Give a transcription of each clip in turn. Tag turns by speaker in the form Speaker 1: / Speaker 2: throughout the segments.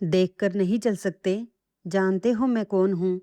Speaker 1: देखकर नहीं चल सकते? जानते हो मैं कौन हूँ?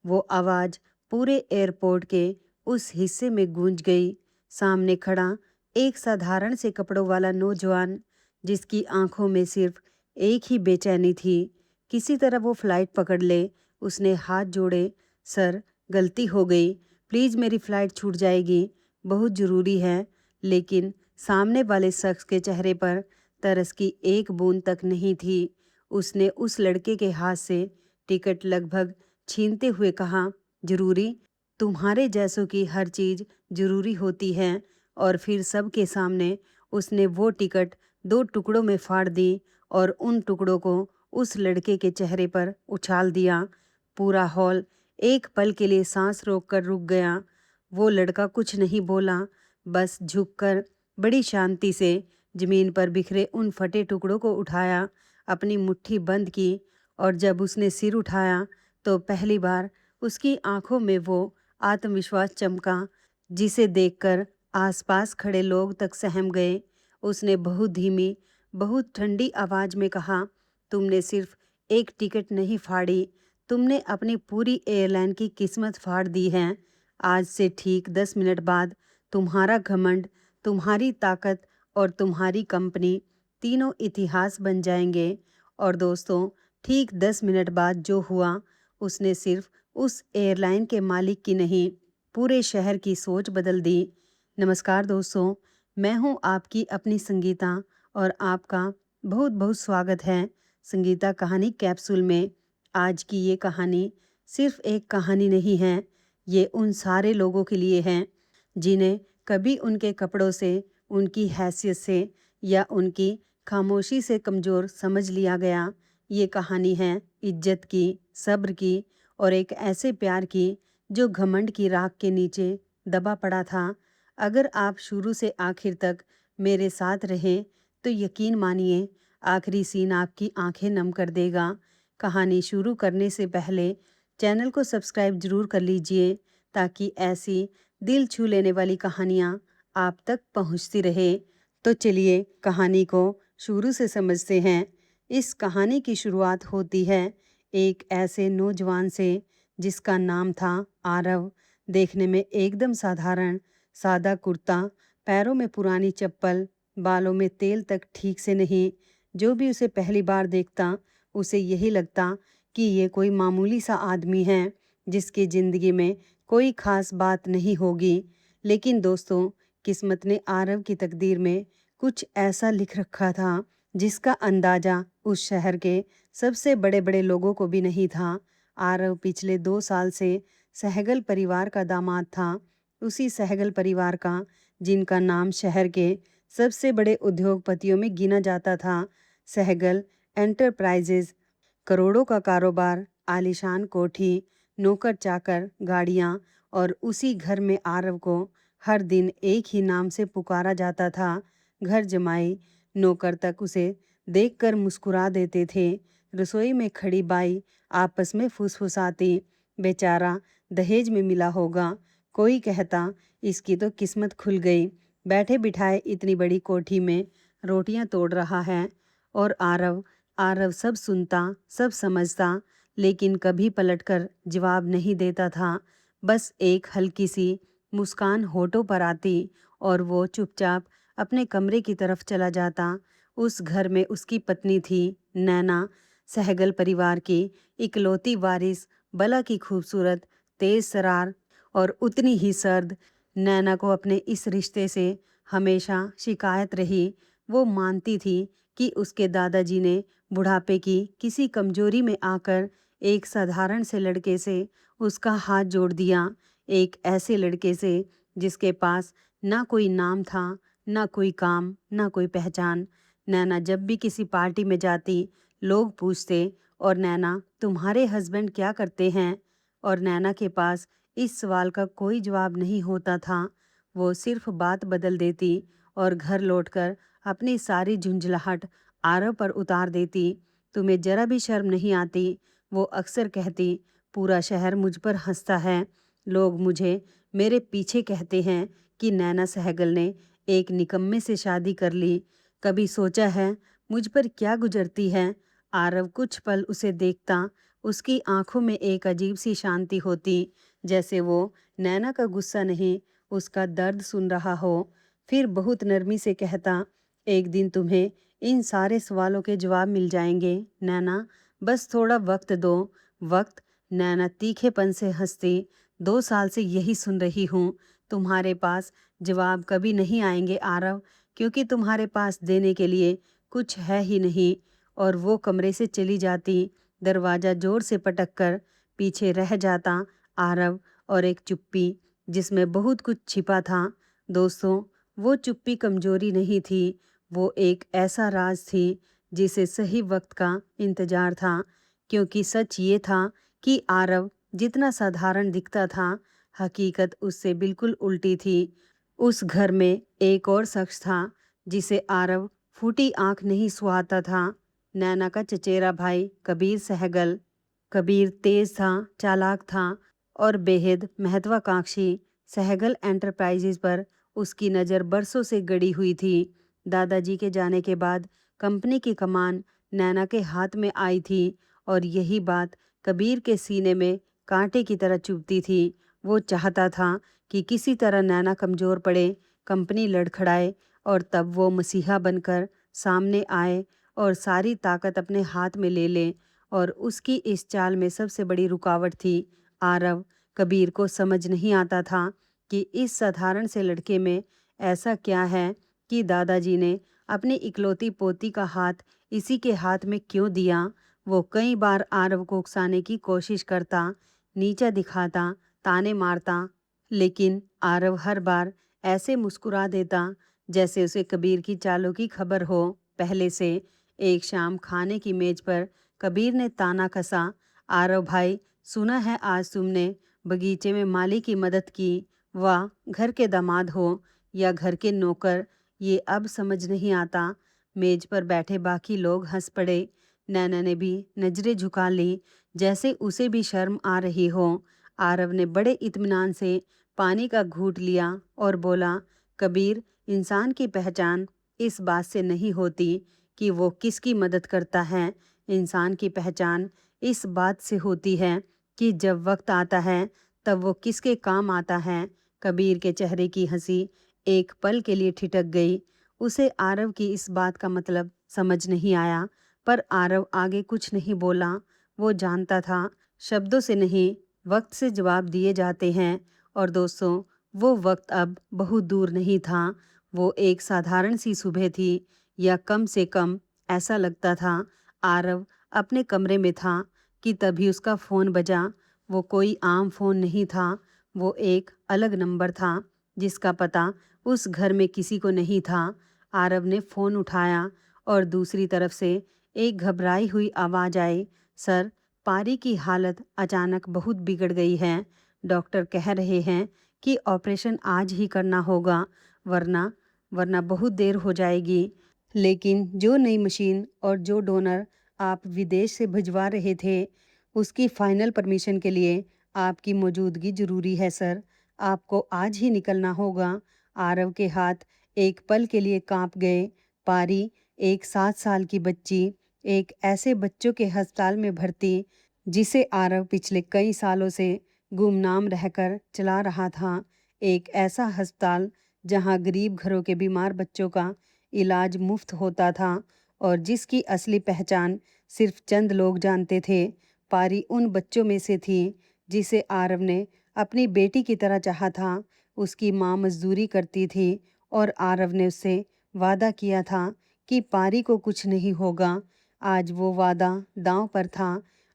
Speaker 1: वो आवाज़ पूरे एयरपोर्ट के उस हिस्से में गूंज गई। सामने खड़ा एक साधारण से कपड़ों वाला नौजवान, जिसकी आंखों में सिर्फ एक ही बेचैनी थी, किसी तरह वो फ्लाइट पकड़ ले। उसने हाथ जोड़े। सर, गलती हो गई, प्लीज़ मेरी फ़्लाइट छूट जाएगी, बहुत ज़रूरी है। लेकिन सामने वाले शख्स के चेहरे पर तरस की एक बूंद तक नहीं थी। उसने उस लड़के के हाथ से टिकट लगभग छीनते हुए कहा, ज़रूरी? तुम्हारे जैसों की हर चीज़ ज़रूरी होती है। और फिर सबके सामने उसने वो टिकट दो टुकड़ों में फाड़ दी और उन टुकड़ों को उस लड़के के चेहरे पर उछाल दिया। पूरा हॉल एक पल के लिए सांस रोककर रुक गया। वो लड़का कुछ नहीं बोला, बस झुककर बड़ी शांति से जमीन पर बिखरे उन फटे टुकड़ों को उठाया, अपनी मुट्ठी बंद की। और जब उसने सिर उठाया तो पहली बार उसकी आंखों में वो आत्मविश्वास चमका, जिसे देखकर आसपास खड़े लोग तक सहम गए। उसने बहुत धीमी, बहुत ठंडी आवाज में कहा, तुमने सिर्फ एक टिकट नहीं फाड़ी, तुमने अपनी पूरी एयरलाइन की किस्मत फाड़ दी है। आज से ठीक 10 मिनट बाद तुम्हारा घमंड, तुम्हारी ताकत और तुम्हारी कंपनी तीनों इतिहास बन जाएंगे। और दोस्तों, ठीक 10 मिनट बाद जो हुआ, उसने सिर्फ उस एयरलाइन के मालिक की नहीं, पूरे शहर की सोच बदल दी। नमस्कार दोस्तों, मैं हूं आपकी अपनी संगीता और आपका बहुत बहुत स्वागत है संगीता कहानी कैप्सूल में। आज की ये कहानी सिर्फ एक कहानी नहीं है, ये उन सारे लोगों के लिए है जिन्हें कभी उनके कपड़ों से, उनकी हैसियत से या उनकी खामोशी से कमज़ोर समझ लिया गया। ये कहानी है इज्जत की, सब्र की और एक ऐसे प्यार की जो घमंड की राख के नीचे दबा पड़ा था। अगर आप शुरू से आखिर तक मेरे साथ रहें तो यकीन मानिए, आखिरी सीन आपकी आंखें नम कर देगा। कहानी शुरू करने से पहले चैनल को सब्सक्राइब ज़रूर कर लीजिए, ताकि ऐसी दिल छू लेने वाली कहानियाँ आप तक पहुँचती रहे। तो चलिए कहानी को शुरू से समझते हैं। इस कहानी की शुरुआत होती है एक ऐसे नौजवान से जिसका नाम था आरव। देखने में एकदम साधारण, सादा कुर्ता, पैरों में पुरानी चप्पल, बालों में तेल तक ठीक से नहीं। जो भी उसे पहली बार देखता, उसे यही लगता कि ये कोई मामूली सा आदमी है, जिसकी ज़िंदगी में कोई ख़ास बात नहीं होगी। लेकिन दोस्तों, किस्मत ने आरव की तकदीर में कुछ ऐसा लिख रखा था, जिसका अंदाज़ा उस शहर के सबसे बड़े-बड़े लोगों को भी नहीं था। आरव पिछले 2 साल से सहगल परिवार का दामाद था। उसी सहगल परिवार का, जिनका नाम शहर के सबसे बड़े उद्योगपतियों में गिना जाता था। सहगल एंटरप्राइजेज़, करोड़ों का कारोबार, आलीशान कोठी, नौकर-चाकर, गाड़ियाँ और उसी घर में आरव को हर दिन एक ही नाम से पुकारा जाता था, घर जमाई। नौकर तक उसे देखकर मुस्कुरा देते थे। रसोई में खड़ी बाई आपस में फुसफुसाती, बेचारा दहेज में मिला होगा। कोई कहता, इसकी तो किस्मत खुल गई, बैठे बिठाए इतनी बड़ी कोठी में रोटियां तोड़ रहा है। और आरव आरव सब सुनता, सब समझता, लेकिन कभी पलटकर जवाब नहीं देता था। बस एक हल्की सी मुस्कान होठों पर आती और वो चुपचाप अपने कमरे की तरफ चला जाता। उस घर में उसकी पत्नी थी, नैना, सहगल परिवार की इकलौती वारिस, बला की खूबसूरत, तेज सरार और उतनी ही सर्द। नैना को अपने इस रिश्ते से हमेशा शिकायत रही। वो मानती थी कि उसके दादाजी ने बुढ़ापे की किसी कमजोरी में आकर एक साधारण से लड़के से उसका हाथ जोड़ दिया। एक ऐसे लड़के से जिसके पास ना कोई नाम था, ना कोई काम, ना कोई पहचान। नैना जब भी किसी पार्टी में जाती, लोग पूछते, और नैना, तुम्हारे हस्बैंड क्या करते हैं? और नैना के पास इस सवाल का कोई जवाब नहीं होता था। वो सिर्फ बात बदल देती और घर लौटकर अपनी सारी झुंझलाहट आरव पर उतार देती। तुम्हें जरा भी शर्म नहीं आती? वो अक्सर कहती, पूरा शहर मुझ पर हंसता है। लोग मुझे मेरे पीछे कहते हैं कि नैना सहगल ने एक निकम्मे से शादी कर ली। कभी सोचा है मुझ पर क्या गुजरती है? आरव कुछ पल उसे देखता, उसकी आंखों में एक अजीब सी शांति होती, जैसे वो नैना का गुस्सा नहीं, उसका दर्द सुन रहा हो। फिर बहुत नरमी से कहता, एक दिन तुम्हें इन सारे सवालों के जवाब मिल जाएंगे नैना, बस थोड़ा वक्त दो। वक्त? नैना तीखेपन से हंसती, 2 साल से यही सुन रही हूँ। तुम्हारे पास जवाब कभी नहीं आएंगे आरव, क्योंकि तुम्हारे पास देने के लिए कुछ है ही नहीं। और वो कमरे से चली जाती, दरवाज़ा जोर से पटक कर पीछे रह जाता आरव, और एक चुप्पी जिसमें बहुत कुछ छिपा था। दोस्तों, वो चुप्पी कमजोरी नहीं थी, वो एक ऐसा राज थी जिसे सही वक्त का इंतजार था। क्योंकि सच ये था कि आरव जितना साधारण दिखता था, हकीकत उससे बिल्कुल उल्टी थी। उस घर में एक और शख्स था जिसे आरव फूटी आंख नहीं सुहाता था। नैना का चचेरा भाई कबीर सहगल। कबीर तेज था, चालाक था और बेहद महत्वाकांक्षी। सहगल एंटरप्राइजेज पर उसकी नज़र बरसों से गड़ी हुई थी। दादाजी के जाने के बाद कंपनी की कमान नैना के हाथ में आई थी, और यही बात कबीर के सीने में कांटे की तरह चुभती थी। वो चाहता था कि किसी तरह नैना कमज़ोर पड़े, कंपनी लड़खड़ाए, और तब वो मसीहा बनकर सामने आए और सारी ताकत अपने हाथ में ले ले। और उसकी इस चाल में सबसे बड़ी रुकावट थी आरव। कबीर को समझ नहीं आता था कि इस साधारण से लड़के में ऐसा क्या है कि दादाजी ने अपनी इकलौती पोती का हाथ इसी के हाथ में क्यों दिया। वो कई बार आरव को उकसाने की कोशिश करता, नीचा दिखाता, ताने मारता, लेकिन आरव हर बार ऐसे मुस्कुरा देता जैसे उसे कबीर की चालों की खबर हो पहले से। एक शाम खाने की मेज पर कबीर ने ताना कसा, आरव भाई, सुना है आज तुमने बगीचे में माली की मदद की। वाह, घर के दामाद हो या घर के नौकर, ये अब समझ नहीं आता। मेज पर बैठे बाकी लोग हंस पड़े। नैना ने भी नजरें झुका ली, जैसे उसे भी शर्म आ रही हो। आरव ने बड़े इत्मीनान से पानी का घूंट लिया और बोला, कबीर, इंसान की पहचान इस बात से नहीं होती कि वो किसकी मदद करता है। इंसान की पहचान इस बात से होती है कि जब वक्त आता है तब वो किसके काम आता है। कबीर के चेहरे की हंसी एक पल के लिए ठिठक गई। उसे आरव की इस बात का मतलब समझ नहीं आया, पर आरव आगे कुछ नहीं बोला। वो जानता था शब्दों से नहीं, वक्त से जवाब दिए जाते हैं। और दोस्तों, वो वक्त अब बहुत दूर नहीं था। वो एक साधारण सी सुबह थी, या कम से कम ऐसा लगता था। आरव अपने कमरे में था कि तभी उसका फ़ोन बजा। वो कोई आम फ़ोन नहीं था, वो एक अलग नंबर था जिसका पता उस घर में किसी को नहीं था। आरव ने फ़ोन उठाया और दूसरी तरफ से एक घबराई हुई आवाज़ आई, सर, पारी की हालत अचानक बहुत बिगड़ गई है। डॉक्टर कह रहे हैं कि ऑपरेशन आज ही करना होगा, वरना वरना बहुत देर हो जाएगी। लेकिन जो नई मशीन और जो डोनर आप विदेश से भिजवा रहे थे, उसकी फाइनल परमिशन के लिए आपकी मौजूदगी ज़रूरी है सर। आपको आज ही निकलना होगा। आरव के हाथ एक पल के लिए कांप गए। पारी, एक 7 साल की बच्ची, एक ऐसे बच्चों के अस्पताल में भर्ती जिसे आरव पिछले कई सालों से गुमनाम रहकर चला रहा था। एक ऐसा अस्पताल जहां गरीब घरों के बीमार बच्चों का इलाज मुफ्त होता था और जिसकी असली पहचान सिर्फ चंद लोग जानते थे। पारी उन बच्चों में से थी जिसे आरव ने अपनी बेटी की तरह चाहा था। उसकी माँ मजदूरी करती थी और आरव ने उससे वादा किया था कि पारी को कुछ नहीं होगा। आज वो वादा दांव पर था।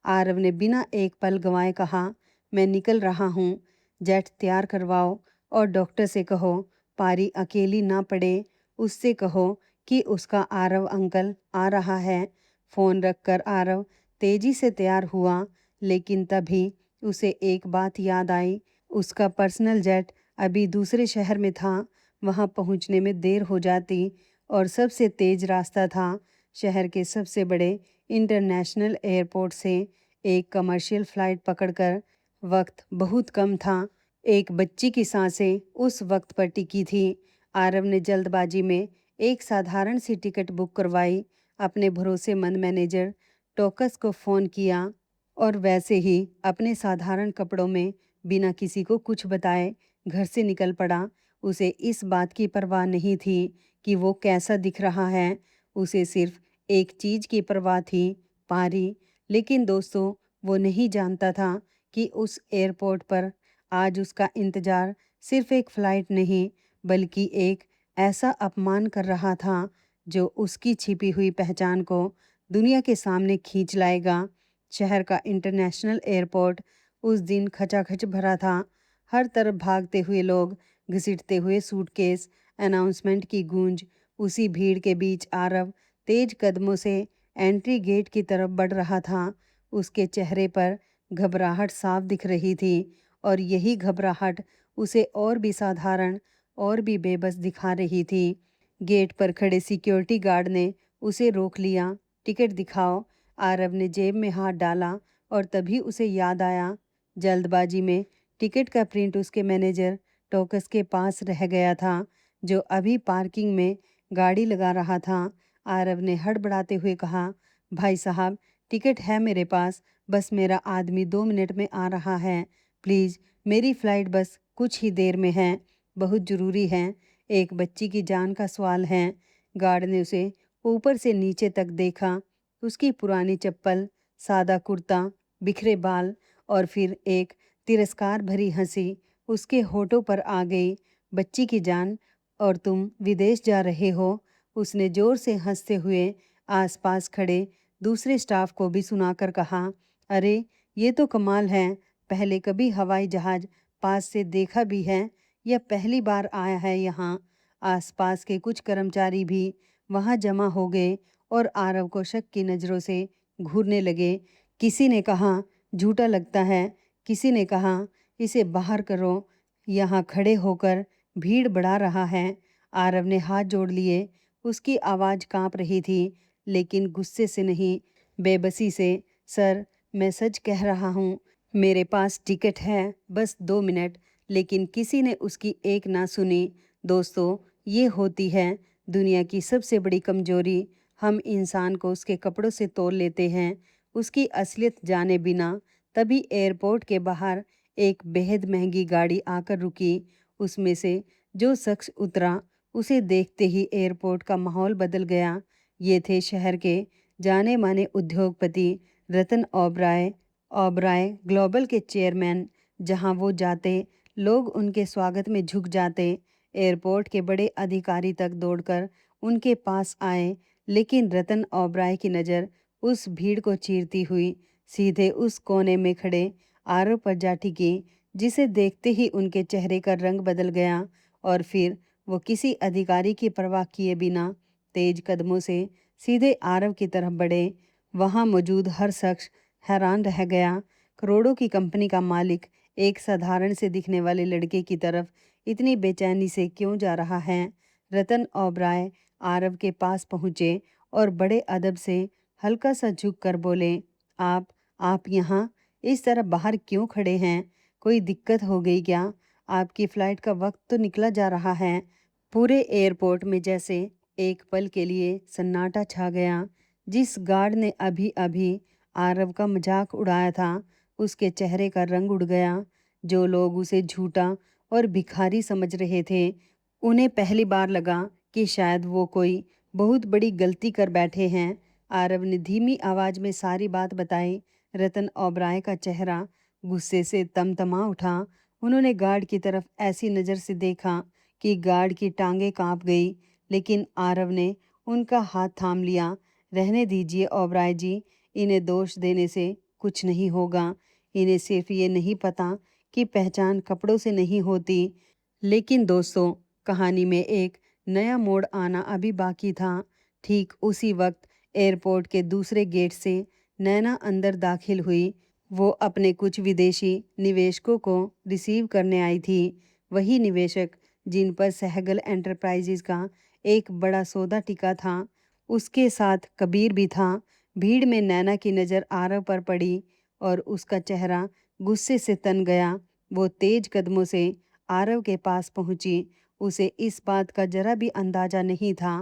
Speaker 1: आरव ने बिना एक पल गंवाए कहा, मैं निकल रहा हूँ। जेट तैयार करवाओ और डॉक्टर से कहो पारी अकेली ना पड़े। उससे कहो कि उसका आरव अंकल आ रहा है। फ़ोन रखकर आरव तेजी से तैयार हुआ, लेकिन तभी उसे एक बात याद आई। उसका पर्सनल जेट अभी दूसरे शहर में था। वहां पहुंचने में देर हो जाती और सबसे तेज रास्ता था शहर के सबसे बड़े इंटरनेशनल एयरपोर्ट से एक कमर्शियल फ़्लाइट पकड़कर। वक्त बहुत कम था। एक बच्ची की सांसें उस वक्त पर टिकी थी। आरव ने जल्दबाजी में एक साधारण सी टिकट बुक करवाई। अपने भरोसेमंद मैनेजर टोकस को फ़ोन किया और वैसे ही अपने साधारण कपड़ों में बिना किसी को कुछ बताए घर से निकल पड़ा। उसे इस बात की परवाह नहीं थी कि वो कैसा दिख रहा है, उसे सिर्फ एक चीज़ की परवाह थी, पारी। लेकिन दोस्तों, वो नहीं जानता था कि उस एयरपोर्ट पर आज उसका इंतज़ार सिर्फ एक फ़्लाइट नहीं, बल्कि एक ऐसा अपमान कर रहा था, जो उसकी छिपी हुई पहचान को दुनिया के सामने खींच लाएगा। शहर का इंटरनेशनल एयरपोर्ट उस दिन खचाखच भरा था। हर तरफ भागते हुए लोग, घसीटते हुए सूटकेस, अनाउंसमेंट की गूंज। उसी भीड़ के बीच आरव तेज कदमों से एंट्री गेट की तरफ बढ़ रहा था। उसके चेहरे पर घबराहट साफ दिख रही थी और यही घबराहट उसे और भी साधारण और भी बेबस दिखा रही थी। गेट पर खड़े सिक्योरिटी गार्ड ने उसे रोक लिया। टिकट दिखाओ। आरव ने जेब में हाथ डाला और तभी उसे याद आया। जल्दबाजी में टिकट का प्रिंट उसके मैनेजर टोकस के पास रह गया था, जो अभी पार्किंग में गाड़ी लगा रहा था। आरव ने हड़बड़ाते हुए कहा, भाई साहब, टिकट है मेरे पास, बस मेरा आदमी 2 मिनट में आ रहा है। प्लीज़, मेरी फ़्लाइट बस कुछ ही देर में है, बहुत ज़रूरी है, एक बच्ची की जान का सवाल है। गार्ड ने उसे ऊपर से नीचे तक देखा। उसकी पुरानी चप्पल, सादा कुर्ता, बिखरे बाल और फिर एक तिरस्कार भरी हंसी उसके होठों पर आ गई। बच्ची की जान, और तुम विदेश जा रहे हो? उसने जोर से हंसते हुए आसपास खड़े दूसरे स्टाफ को भी सुनाकर कहा, अरे ये तो कमाल है, पहले कभी हवाई जहाज पास से देखा भी है या पहली बार आया है यहाँ? आसपास के कुछ कर्मचारी भी वहाँ जमा हो गए और आरव को शक की नज़रों से घूरने लगे। किसी ने कहा, झूठा लगता है। किसी ने कहा, इसे बाहर करो, यहाँ खड़े होकर भीड़ बढ़ा रहा है। आरव ने हाथ जोड़ लिए। उसकी आवाज़ कांप रही थी, लेकिन गुस्से से नहीं, बेबसी से। सर, मैं सच कह रहा हूँ, मेरे पास टिकट है, बस 2 मिनट। लेकिन किसी ने उसकी एक ना सुनी। दोस्तों, ये होती है दुनिया की सबसे बड़ी कमजोरी। हम इंसान को उसके कपड़ों से तोल लेते हैं, उसकी असलियत जाने बिना। तभी एयरपोर्ट के बाहर एक बेहद महंगी गाड़ी आकर रुकी। उसमें से जो शख्स उतरा, उसे देखते ही एयरपोर्ट का माहौल बदल गया। ये थे शहर के जाने माने उद्योगपति रतन ओबराय। ओबराय ग्लोबल के चेयरमैन। जहां वो जाते, लोग उनके स्वागत में झुक जाते। एयरपोर्ट के बड़े अधिकारी तक दौड़कर उनके पास आए, लेकिन रतन ओबराय की नज़र उस भीड़ को चीरती हुई सीधे उस कोने में खड़े आरव पर जा टिकी, जिसे देखते ही उनके चेहरे का रंग बदल गया। और फिर वो किसी अधिकारी की परवाह किए बिना तेज कदमों से सीधे आरव की तरफ बढ़े। वहाँ मौजूद हर शख्स हैरान रह गया। करोड़ों की कंपनी का मालिक एक साधारण से दिखने वाले लड़के की तरफ इतनी बेचैनी से क्यों जा रहा है? रतन ओबराय आरव के पास पहुँचे और बड़े अदब से हल्का सा झुक कर बोले, आप यहाँ इस तरह बाहर क्यों खड़े हैं? कोई दिक्कत हो गई क्या? आपकी फ़्लाइट का वक्त तो निकला जा रहा है। पूरे एयरपोर्ट में जैसे एक पल के लिए सन्नाटा छा गया। जिस गार्ड ने अभी अभी आरव का मजाक उड़ाया था, उसके चेहरे का रंग उड़ गया। जो लोग उसे झूठा और भिखारी समझ रहे थे, उन्हें पहली बार लगा कि शायद वो कोई बहुत बड़ी गलती कर बैठे हैं। आरव ने धीमी आवाज़ में सारी बात बताई। रतन ओबराय का चेहरा गुस्से से तमतमा उठा। उन्होंने गार्ड की तरफ ऐसी नज़र से देखा कि गार्ड की टांगें कांप गई, लेकिन आरव ने उनका हाथ थाम लिया। रहने दीजिए ओबराय जी, इन्हें दोष देने से कुछ नहीं होगा। इन्हें सिर्फ ये नहीं पता कि पहचान कपड़ों से नहीं होती। लेकिन दोस्तों, कहानी में एक नया मोड़ आना अभी बाकी था। ठीक उसी वक्त एयरपोर्ट के दूसरे गेट से नैना अंदर दाखिल हुई। वो अपने कुछ विदेशी निवेशकों को रिसीव करने आई थी। वही निवेशक जिन पर सहगल एंटरप्राइजेज का एक बड़ा सौदा टिका था। उसके साथ कबीर भी था। भीड़ में नैना की नज़र आरव पर पड़ी और उसका चेहरा गुस्से से तन गया। वो तेज कदमों से आरव के पास पहुंची। उसे इस बात का जरा भी अंदाजा नहीं था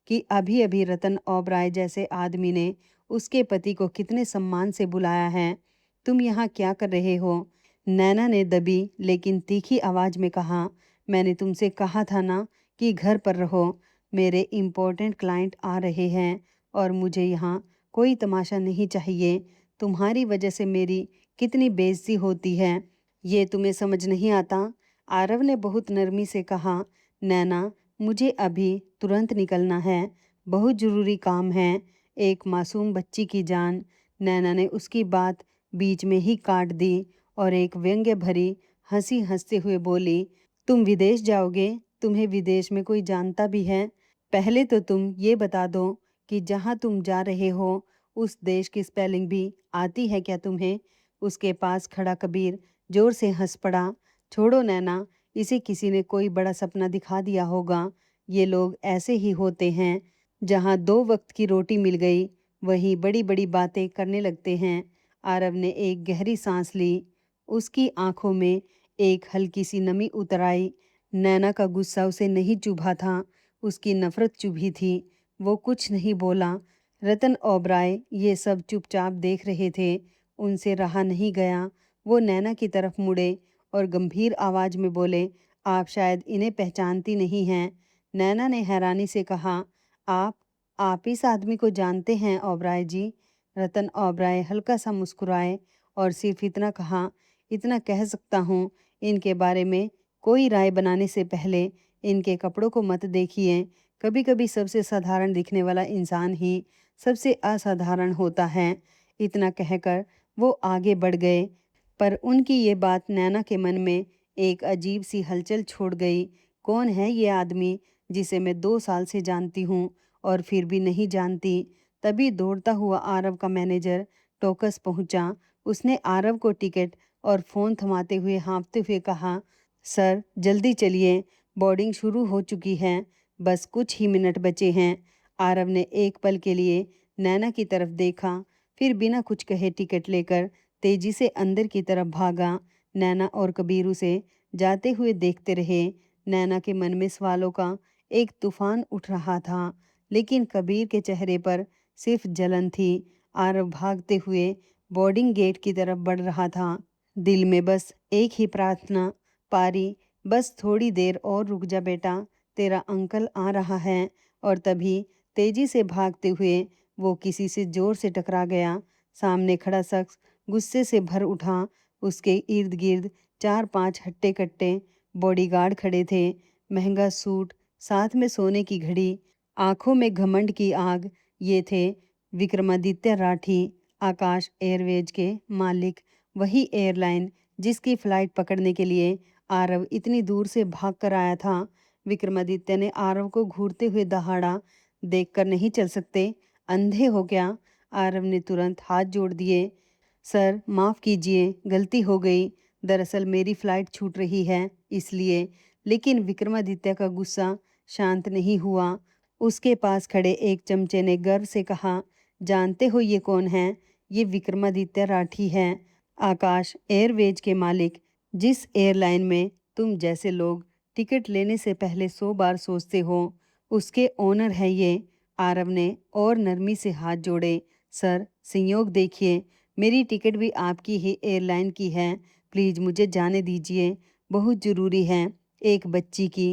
Speaker 1: कि अभी अभी रतन ओबराय जैसे आदमी ने उसके पति को कितने सम्मान से बुलाया है। तुम यहाँ क्या कर रहे हो? नैना ने दबी लेकिन तीखी आवाज में कहा, मैंने तुमसे कहा था ना कि घर पर रहो। मेरे इम्पोर्टेंट क्लाइंट आ रहे हैं और मुझे यहाँ कोई तमाशा नहीं चाहिए। तुम्हारी वजह से मेरी कितनी बेइज्जती होती है, ये तुम्हें समझ नहीं आता? आरव ने बहुत नरमी से कहा, नैना मुझे अभी तुरंत निकलना है, बहुत ज़रूरी काम है। एक मासूम बच्ची की जान। नैना ने उसकी बात बीच में ही काट दी और एक व्यंग्य भरी हंसी हंसते हुए बोली, तुम विदेश जाओगे? तुम्हें विदेश में कोई जानता भी है? पहले तो तुम ये बता दो कि जहाँ तुम जा रहे हो उस देश की स्पेलिंग भी आती है क्या तुम्हें? उसके पास खड़ा कबीर जोर से हंस पड़ा। छोड़ो नैना, इसे किसी ने कोई बड़ा सपना दिखा दिया होगा। ये लोग ऐसे ही होते हैं, जहाँ 2 वक्त की रोटी मिल गई वहीं बड़ी बड़ी बातें करने लगते हैं। आरव ने एक गहरी सांस ली। उसकी आंखों में एक हल्की सी नमी उतर आई। नैना का गुस्सा उसे नहीं चुभा था, उसकी नफरत चुभी थी। वो कुछ नहीं बोला। रतन ओबराय ये सब चुपचाप देख रहे थे। उनसे रहा नहीं गया। वो नैना की तरफ मुड़े और गंभीर आवाज में बोले, आप शायद इन्हें पहचानती नहीं हैं। नैना ने हैरानी से कहा, आप इस आदमी को जानते हैं ओबराय जी? रतन ओबराय हल्का सा मुस्कुराए और सिर्फ इतना कहा, इतना कह सकता हूँ, इनके बारे में कोई राय बनाने से पहले इनके कपड़ों को मत देखिए। कभी कभी सबसे साधारण दिखने वाला इंसान ही सबसे असाधारण होता है। इतना कहकर वो आगे बढ़ गए, पर उनकी ये बात नैना के मन में एक अजीब सी हलचल छोड़ गई। कौन है ये आदमी जिसे मैं 2 साल से जानती हूँ और फिर भी नहीं जानती? तभी दौड़ता हुआ आरव का मैनेजर टोकस पहुंचा। उसने आरव को टिकट और फ़ोन थमाते हुए हाँफते हुए कहा, सर जल्दी चलिए, बोर्डिंग शुरू हो चुकी है, बस कुछ ही मिनट बचे हैं। आरव ने एक पल के लिए नैना की तरफ देखा, फिर बिना कुछ कहे टिकट लेकर तेजी से अंदर की तरफ भागा। नैना और कबीर उसे जाते हुए देखते रहे। नैना के मन में सवालों का एक तूफान उठ रहा था, लेकिन कबीर के चेहरे पर सिर्फ जलन थी। आरव भागते हुए बोर्डिंग गेट की तरफ बढ़ रहा था, दिल में बस एक ही प्रार्थना, पारी बस थोड़ी देर और रुक जा बेटा, तेरा अंकल आ रहा है। और तभी तेजी से भागते हुए वो किसी से जोर से टकरा गया। सामने खड़ा शख्स गुस्से से भर उठा। उसके इर्द गिर्द 4-5 हट्टे कट्टे बॉडीगार्ड खड़े थे। महंगा सूट, साथ में सोने की घड़ी, आंखों में घमंड की आग। ये थे विक्रमादित्य राठी, आकाश एयरवेज के मालिक। वही एयरलाइन जिसकी फ्लाइट पकड़ने के लिए आरव इतनी दूर से भाग कर आया था। विक्रमादित्य ने आरव को घूरते हुए दहाड़ा, देखकर नहीं चल सकते, अंधे हो क्या? आरव ने तुरंत हाथ जोड़ दिए। सर माफ़ कीजिए, गलती हो गई, दरअसल मेरी फ़्लाइट छूट रही है इसलिए। लेकिन विक्रमादित्य का गुस्सा शांत नहीं हुआ। उसके पास खड़े एक चमचे ने गर्व से कहा, जानते हो ये कौन है? ये विक्रमादित्य राठी हैं, आकाश एयरवेज के मालिक। जिस एयरलाइन में तुम जैसे लोग टिकट लेने से पहले 100 बार सोचते हो, उसके ओनर है ये। आरव ने और नरमी से हाथ जोड़े। सर संयोग देखिए, मेरी टिकट भी आपकी ही एयरलाइन की है, प्लीज़ मुझे जाने दीजिए, बहुत ज़रूरी है। एक बच्ची की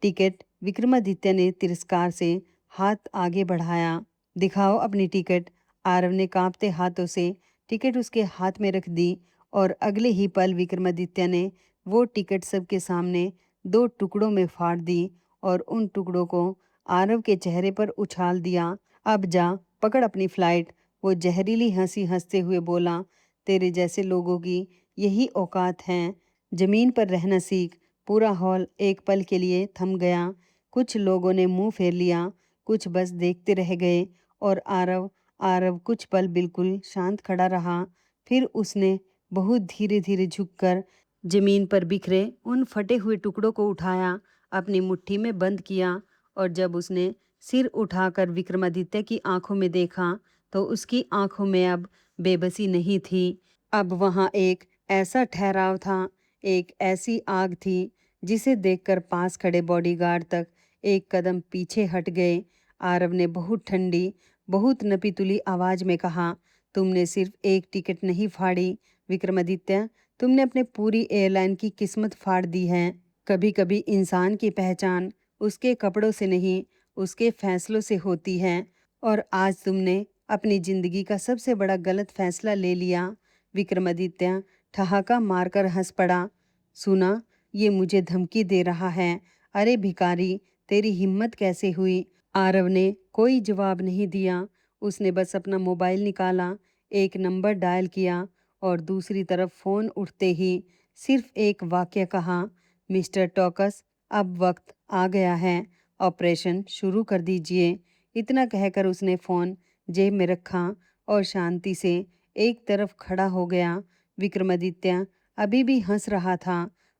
Speaker 1: टिकट। विक्रमादित्य ने तिरस्कार से हाथ आगे बढ़ाया। दिखाओ अपनी टिकट। आरव ने कांपते हाथों से टिकट उसके हाथ में रख दी और अगले ही पल विक्रमादित्य ने वो टिकट सबके सामने 2 टुकड़ों में फाड़ दी और उन टुकड़ों को आरव के चेहरे पर उछाल दिया। अब जा, पकड़ अपनी फ्लाइट। वो जहरीली हंसी हंसते हुए बोला, तेरे जैसे लोगों की यही औकात है, जमीन पर रहना सीख। पूरा हॉल एक पल के लिए थम गया। कुछ लोगों ने मुंह फेर लिया, कुछ बस देखते रह गए और आरव आरव कुछ पल बिल्कुल शांत खड़ा रहा। फिर उसने बहुत धीरे धीरे झुककर जमीन पर बिखरे उन फटे हुए टुकड़ों को उठाया, अपनी मुट्ठी में बंद किया। और जब उसने सिर उठाकर विक्रमादित्य की आंखों में देखा तो उसकी आंखों में अब बेबसी नहीं थी। अब वहां एक ऐसा ठहराव था, एक ऐसी आग थी जिसे देखकर पास खड़े बॉडीगार्ड तक एक कदम पीछे हट गए। आरव ने बहुत ठंडी बहुत नपीतुली आवाज में कहा। तुमने सिर्फ एक टिकट नहीं फाड़ी विक्रमादित्य, तुमने अपने पूरी एयरलाइन की किस्मत फाड़ दी है। कभी कभी इंसान की पहचान उसके कपड़ों से नहीं, उसके फैसलों से होती है। और आज तुमने अपनी जिंदगी का सबसे बड़ा गलत फैसला ले लिया। विक्रमादित्य ठहाका मारकर हंस पड़ा। सुना, ये मुझे धमकी दे रहा है। अरे भिखारी, तेरी हिम्मत कैसे हुई? आरव ने कोई जवाब नहीं दिया। उसने बस अपना मोबाइल निकाला, एक नंबर डायल किया और दूसरी तरफ फोन उठते ही सिर्फ एक वाक्य कहा, मिस्टर टॉकस, अब वक्त आ गया है, ऑपरेशन शुरू कर दीजिए। इतना कहकर उसने फोन जेब में रखा और शांति से एक तरफ खड़ा हो गया। विक्रमादित्य अभी भी हंस रहा था।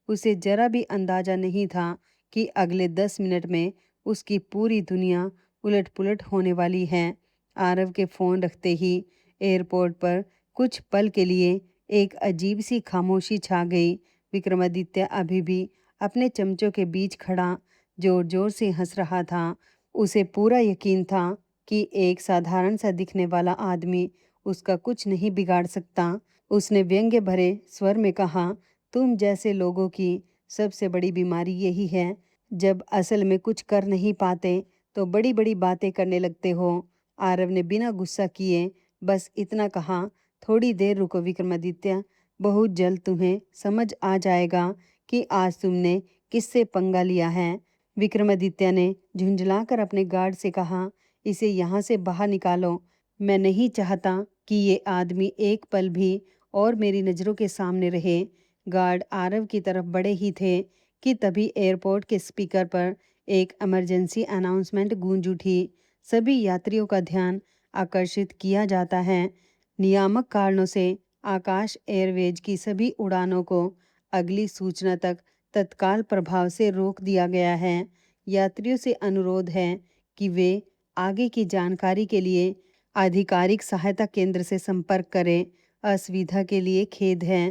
Speaker 1: उसे जरा भी अंदाजा नहीं था कि अगले 10 मिनट में उसकी पूरी दुनिया उलट पुलट होने वाली है। आरव के फोन रखते ही एयरपोर्ट पर कुछ पल के लिए एक अजीब सी खामोशी छा गई। विक्रमादित्य अभी भी अपने चमचों के बीच खड़ा जोर जोर से हंस रहा था। उसे पूरा यकीन था कि एक साधारण सा दिखने वाला आदमी उसका कुछ नहीं बिगाड़ सकता। उसने व्यंग्य भरे स्वर में कहा, तुम जैसे लोगों की सबसे बड़ी बीमारी यही है, जब असल में कुछ कर नहीं पाते तो बड़ी बड़ी बातें करने लगते हो। आरव ने बिना गुस्सा किए बस इतना कहा, थोड़ी देर रुको विक्रमादित्य, बहुत जल्द तुम्हें समझ आ जाएगा कि आज तुमने किससे पंगा लिया है। विक्रमादित्य ने झुंझलाकर अपने गार्ड से कहा, इसे यहाँ से बाहर निकालो। मैं नहीं चाहता कि ये आदमी एक पल भी और मेरी नज़रों के सामने रहे। गार्ड आरव की तरफ बढ़े ही थे कि तभी एयरपोर्ट के स्पीकर पर एक इमरजेंसी अनाउंसमेंट गूंज उठी। सभी यात्रियों का ध्यान आकर्षित किया जाता है। नियामक कारणों से आकाश एयरवेज की सभी उड़ानों को अगली सूचना तक तत्काल प्रभाव से रोक दिया गया है। यात्रियों से अनुरोध है कि वे आगे की जानकारी के लिए आधिकारिक सहायता केंद्र से संपर्क करें। असुविधा के लिए खेद है।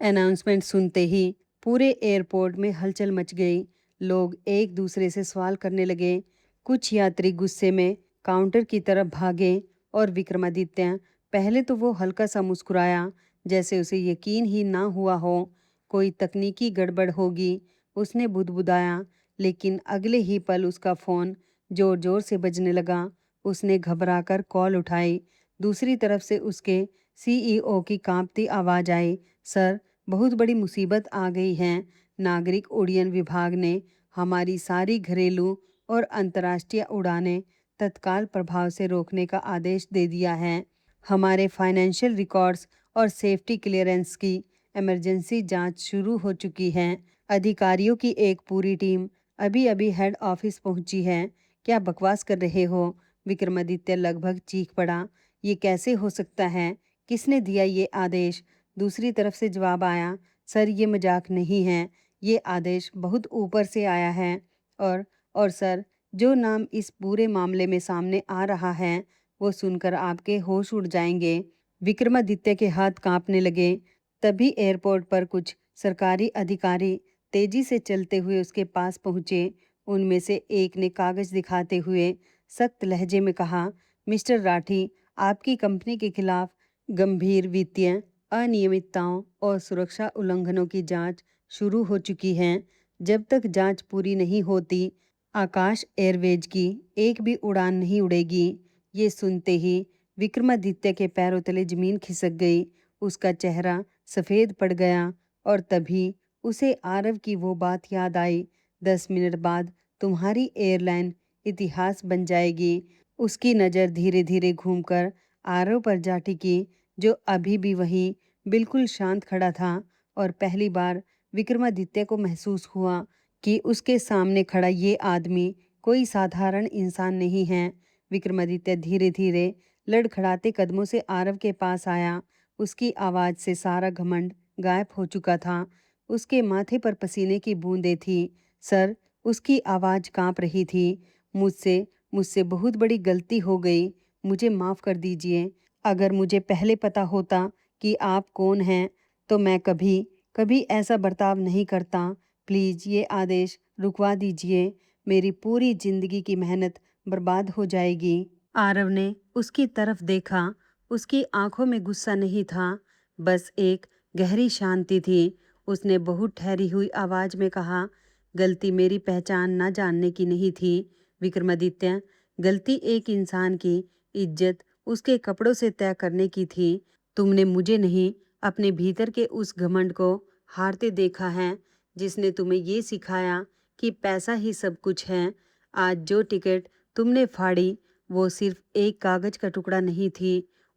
Speaker 1: अनाउंसमेंट सुनते ही पूरे एयरपोर्ट में हलचल मच गई। लोग एक दूसरे से सवाल करने लगे। कुछ यात्री गुस्से में काउंटर की तरफ भागे और विक्रमादित्य, पहले तो वो हल्का सा मुस्कुराया, जैसे उसे यकीन ही ना हुआ हो कोई तकनीकी गड़बड़ होगी। उसने बुदबुदाया, लेकिन अगले ही पल उसका फ़ोन जोर जोर से बजने लगा। उसने घबराकर कॉल उठाई। दूसरी तरफ से उसके सीईओ की कांपती आवाज़ आई, सर, बहुत बड़ी मुसीबत आ गई है। नागरिक उड्डयन विभाग ने हमारी सारी घरेलू और अंतर्राष्ट्रीय उड़ानें तत्काल प्रभाव से रोकने का आदेश दे दिया है। हमारे फाइनेंशियल रिकॉर्ड्स और सेफ्टी क्लियरेंस की इमरजेंसी जांच शुरू हो चुकी है। अधिकारियों की एक पूरी टीम अभी अभी हेड ऑफिस पहुंची है। क्या बकवास कर रहे हो? विक्रमादित्य लगभग चीख पड़ा। ये कैसे हो सकता है? किसने दिया ये आदेश? दूसरी तरफ से जवाब आया, सर, ये मजाक नहीं है। ये आदेश बहुत ऊपर से आया है। और सर, जो नाम इस पूरे मामले में सामने आ रहा है वो सुनकर आपके होश उड़ जाएंगे। विक्रमादित्य के हाथ कांपने लगे। तभी एयरपोर्ट पर कुछ सरकारी अधिकारी तेजी से चलते हुए उसके पास पहुंचे। उनमें से एक ने कागज दिखाते हुए सख्त लहजे में कहा, मिस्टर राठी, आपकी कंपनी के खिलाफ गंभीर वित्तीय अनियमितताओं और सुरक्षा उल्लंघनों की जांच शुरू हो चुकी है। जब तक जांच पूरी नहीं होती, आकाश एयरवेज की एक भी उड़ान नहीं उड़ेगी। ये सुनते ही विक्रमादित्य के पैरों तले जमीन खिसक गई। उसका चेहरा सफ़ेद पड़ गया और तभी उसे आरव की वो बात याद आई, 10 मिनट बाद तुम्हारी एयरलाइन इतिहास बन जाएगी। उसकी नज़र धीरे धीरे घूमकर आरव पर जा टिकी, जो अभी भी वहीं बिल्कुल शांत खड़ा था। और पहली बार विक्रमादित्य को महसूस हुआ कि उसके सामने खड़ा ये आदमी कोई साधारण इंसान नहीं है। विक्रमादित्य धीरे धीरे लड़खड़ाते कदमों से आरव के पास आया। उसकी आवाज़ से सारा घमंड गायब हो चुका था। उसके माथे पर पसीने की बूंदें थी। सर, उसकी आवाज़ कांप रही थी, मुझसे मुझसे बहुत बड़ी गलती हो गई। मुझे माफ़ कर दीजिए। अगर मुझे पहले पता होता कि आप कौन हैं तो मैं कभी कभी ऐसा बर्ताव नहीं करता। प्लीज़ ये आदेश रुकवा दीजिए। मेरी पूरी ज़िंदगी की मेहनत बर्बाद हो जाएगी। आरव ने उसकी तरफ देखा। उसकी आंखों में गुस्सा नहीं था, बस एक गहरी शांति थी। उसने बहुत ठहरी हुई आवाज में कहा, गलती मेरी पहचान न जानने की नहीं थी विक्रमादित्य। गलती एक इंसान की इज्जत उसके कपड़ों से तय करने की थी। तुमने मुझे नहीं, अपने भीतर के उस घमंड को हारते देखा है जिसने तुम्हें ये सिखाया कि पैसा ही सब कुछ है। आज जो टिकट तुमने फाड़ी वो सिर्फ एक कागज का टुकड़ा नहीं थी।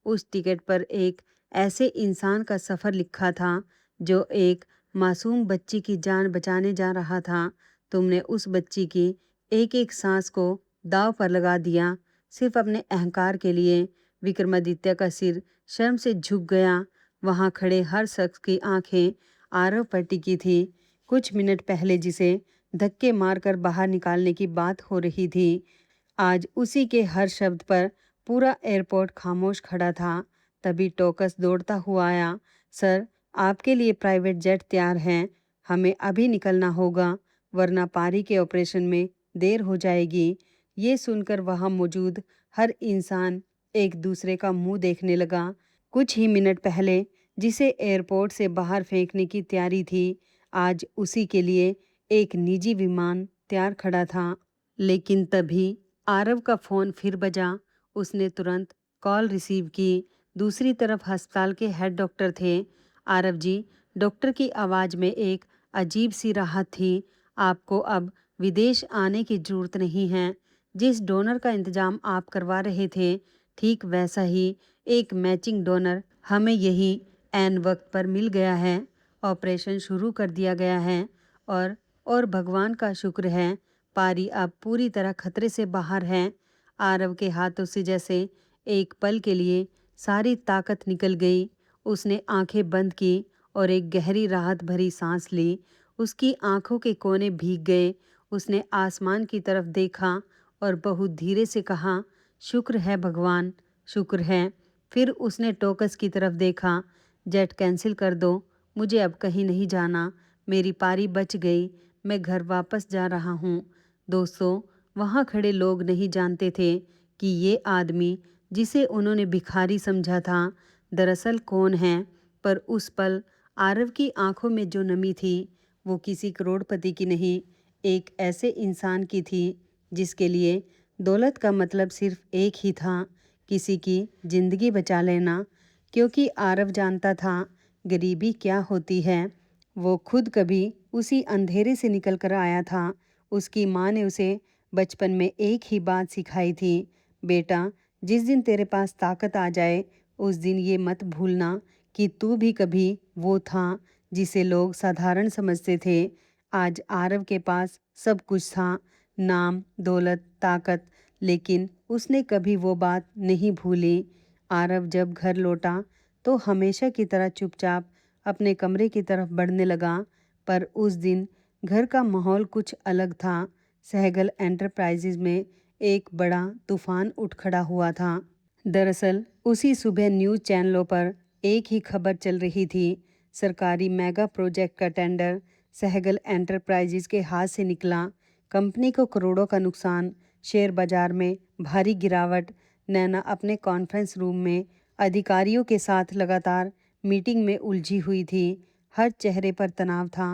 Speaker 1: उस टिकट पर एक ऐसे इंसान का सफ़र लिखा था जो एक मासूम बच्ची की जान बचाने जा रहा था। तुमने उस बच्ची की एक एक सांस को दांव पर लगा दिया, सिर्फ अपने अहंकार के लिए। विक्रमादित्य का सिर शर्म से झुक गया। वहां खड़े हर शख्स की आंखें आरव पर टिकी थी। कुछ मिनट पहले जिसे धक्के मारकर बाहर निकालने की बात हो रही थी, आज उसी के हर शब्द पर पूरा एयरपोर्ट खामोश खड़ा था। तभी टोकस दौड़ता हुआ आया। सर, आपके लिए प्राइवेट जेट तैयार हैं। हमें अभी निकलना होगा, वरना पारी के ऑपरेशन में देर हो जाएगी। ये सुनकर वहां मौजूद हर इंसान एक दूसरे का मुंह देखने लगा। कुछ ही मिनट पहले जिसे एयरपोर्ट से बाहर फेंकने की तैयारी थी, आज उसी के लिए एक निजी विमान तैयार खड़ा था। लेकिन तभी आरव का फ़ोन फिर बजा। उसने तुरंत कॉल रिसीव की। दूसरी तरफ अस्पताल के हेड डॉक्टर थे। आरव जी, डॉक्टर की आवाज़ में एक अजीब सी राहत थी। आपको अब विदेश आने की ज़रूरत नहीं है। जिस डोनर का इंतज़ाम आप करवा रहे थे, ठीक वैसा ही एक मैचिंग डोनर हमें यही ऐन वक्त पर मिल गया है। ऑपरेशन शुरू कर दिया गया है और भगवान का शुक्र है, पारी अब पूरी तरह खतरे से बाहर है। आरव के हाथों से जैसे एक पल के लिए सारी ताकत निकल गई। उसने आंखें बंद की और एक गहरी राहत भरी सांस ली। उसकी आंखों के कोने भीग गए। उसने आसमान की तरफ देखा और बहुत धीरे से कहा, शुक्र है भगवान, शुक्र है। फिर उसने टोकस की तरफ देखा। जेट कैंसिल कर दो, मुझे अब कहीं नहीं जाना। मेरी पारी बच गई, मैं घर वापस जा रहा हूँ। दोस्तों, वहाँ खड़े लोग नहीं जानते थे कि ये आदमी जिसे उन्होंने भिखारी समझा था, दरअसल कौन है। पर उस पल आरव की आंखों में जो नमी थी, वो किसी करोड़पति की नहीं, एक ऐसे इंसान की थी जिसके लिए दौलत का मतलब सिर्फ एक ही था, किसी की जिंदगी बचा लेना। क्योंकि आरव जानता था गरीबी क्या होती है। वो खुद कभी उसी अंधेरे से निकल कर आया था। उसकी माँ ने उसे बचपन में एक ही बात सिखाई थी, बेटा, जिस दिन तेरे पास ताकत आ जाए उस दिन ये मत भूलना कि तू भी कभी वो था जिसे लोग साधारण समझते थे। आज आरव के पास सब कुछ था, नाम, दौलत, ताकत, लेकिन उसने कभी वो बात नहीं भूली। आरव जब घर लौटा तो हमेशा की तरह चुपचाप अपने कमरे की तरफ बढ़ने लगा। पर उस दिन घर का माहौल कुछ अलग था। सहगल एंटरप्राइजेज में एक बड़ा तूफान उठ खड़ा हुआ था। दरअसल उसी सुबह न्यूज़ चैनलों पर एक ही खबर चल रही थी, सरकारी मेगा प्रोजेक्ट का टेंडर सहगल एंटरप्राइजेज के हाथ से निकला। कंपनी को करोड़ों का नुकसान, शेयर बाजार में भारी गिरावट। नैना अपने कॉन्फ्रेंस रूम में अधिकारियों के साथ लगातार मीटिंग में उलझी हुई थी। हर चेहरे पर तनाव था।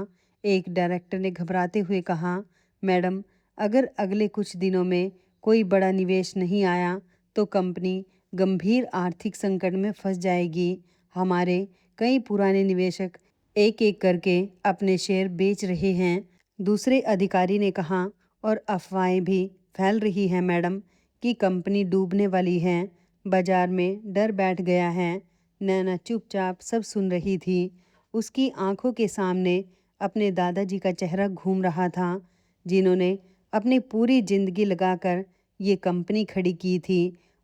Speaker 1: एक डायरेक्टर ने घबराते हुए कहा, मैडम, अगर अगले कुछ दिनों में कोई बड़ा निवेश नहीं आया तो कंपनी गंभीर आर्थिक संकट में फंस जाएगी। हमारे कई पुराने निवेशक एक एक करके अपने शेयर बेच रहे हैं। दूसरे अधिकारी ने कहा, और अफवाहें भी फैल रही हैं मैडम कि कंपनी डूबने वाली है। बाजार में डर बैठ गया है। नैना चुपचाप सब सुन रही थी। उसकी आंखों के सामने अपने दादाजी का चेहरा घूम रहा था, जिन्होंने अपनी पूरी जिंदगी लगाकर ये कंपनी खड़ी की थी।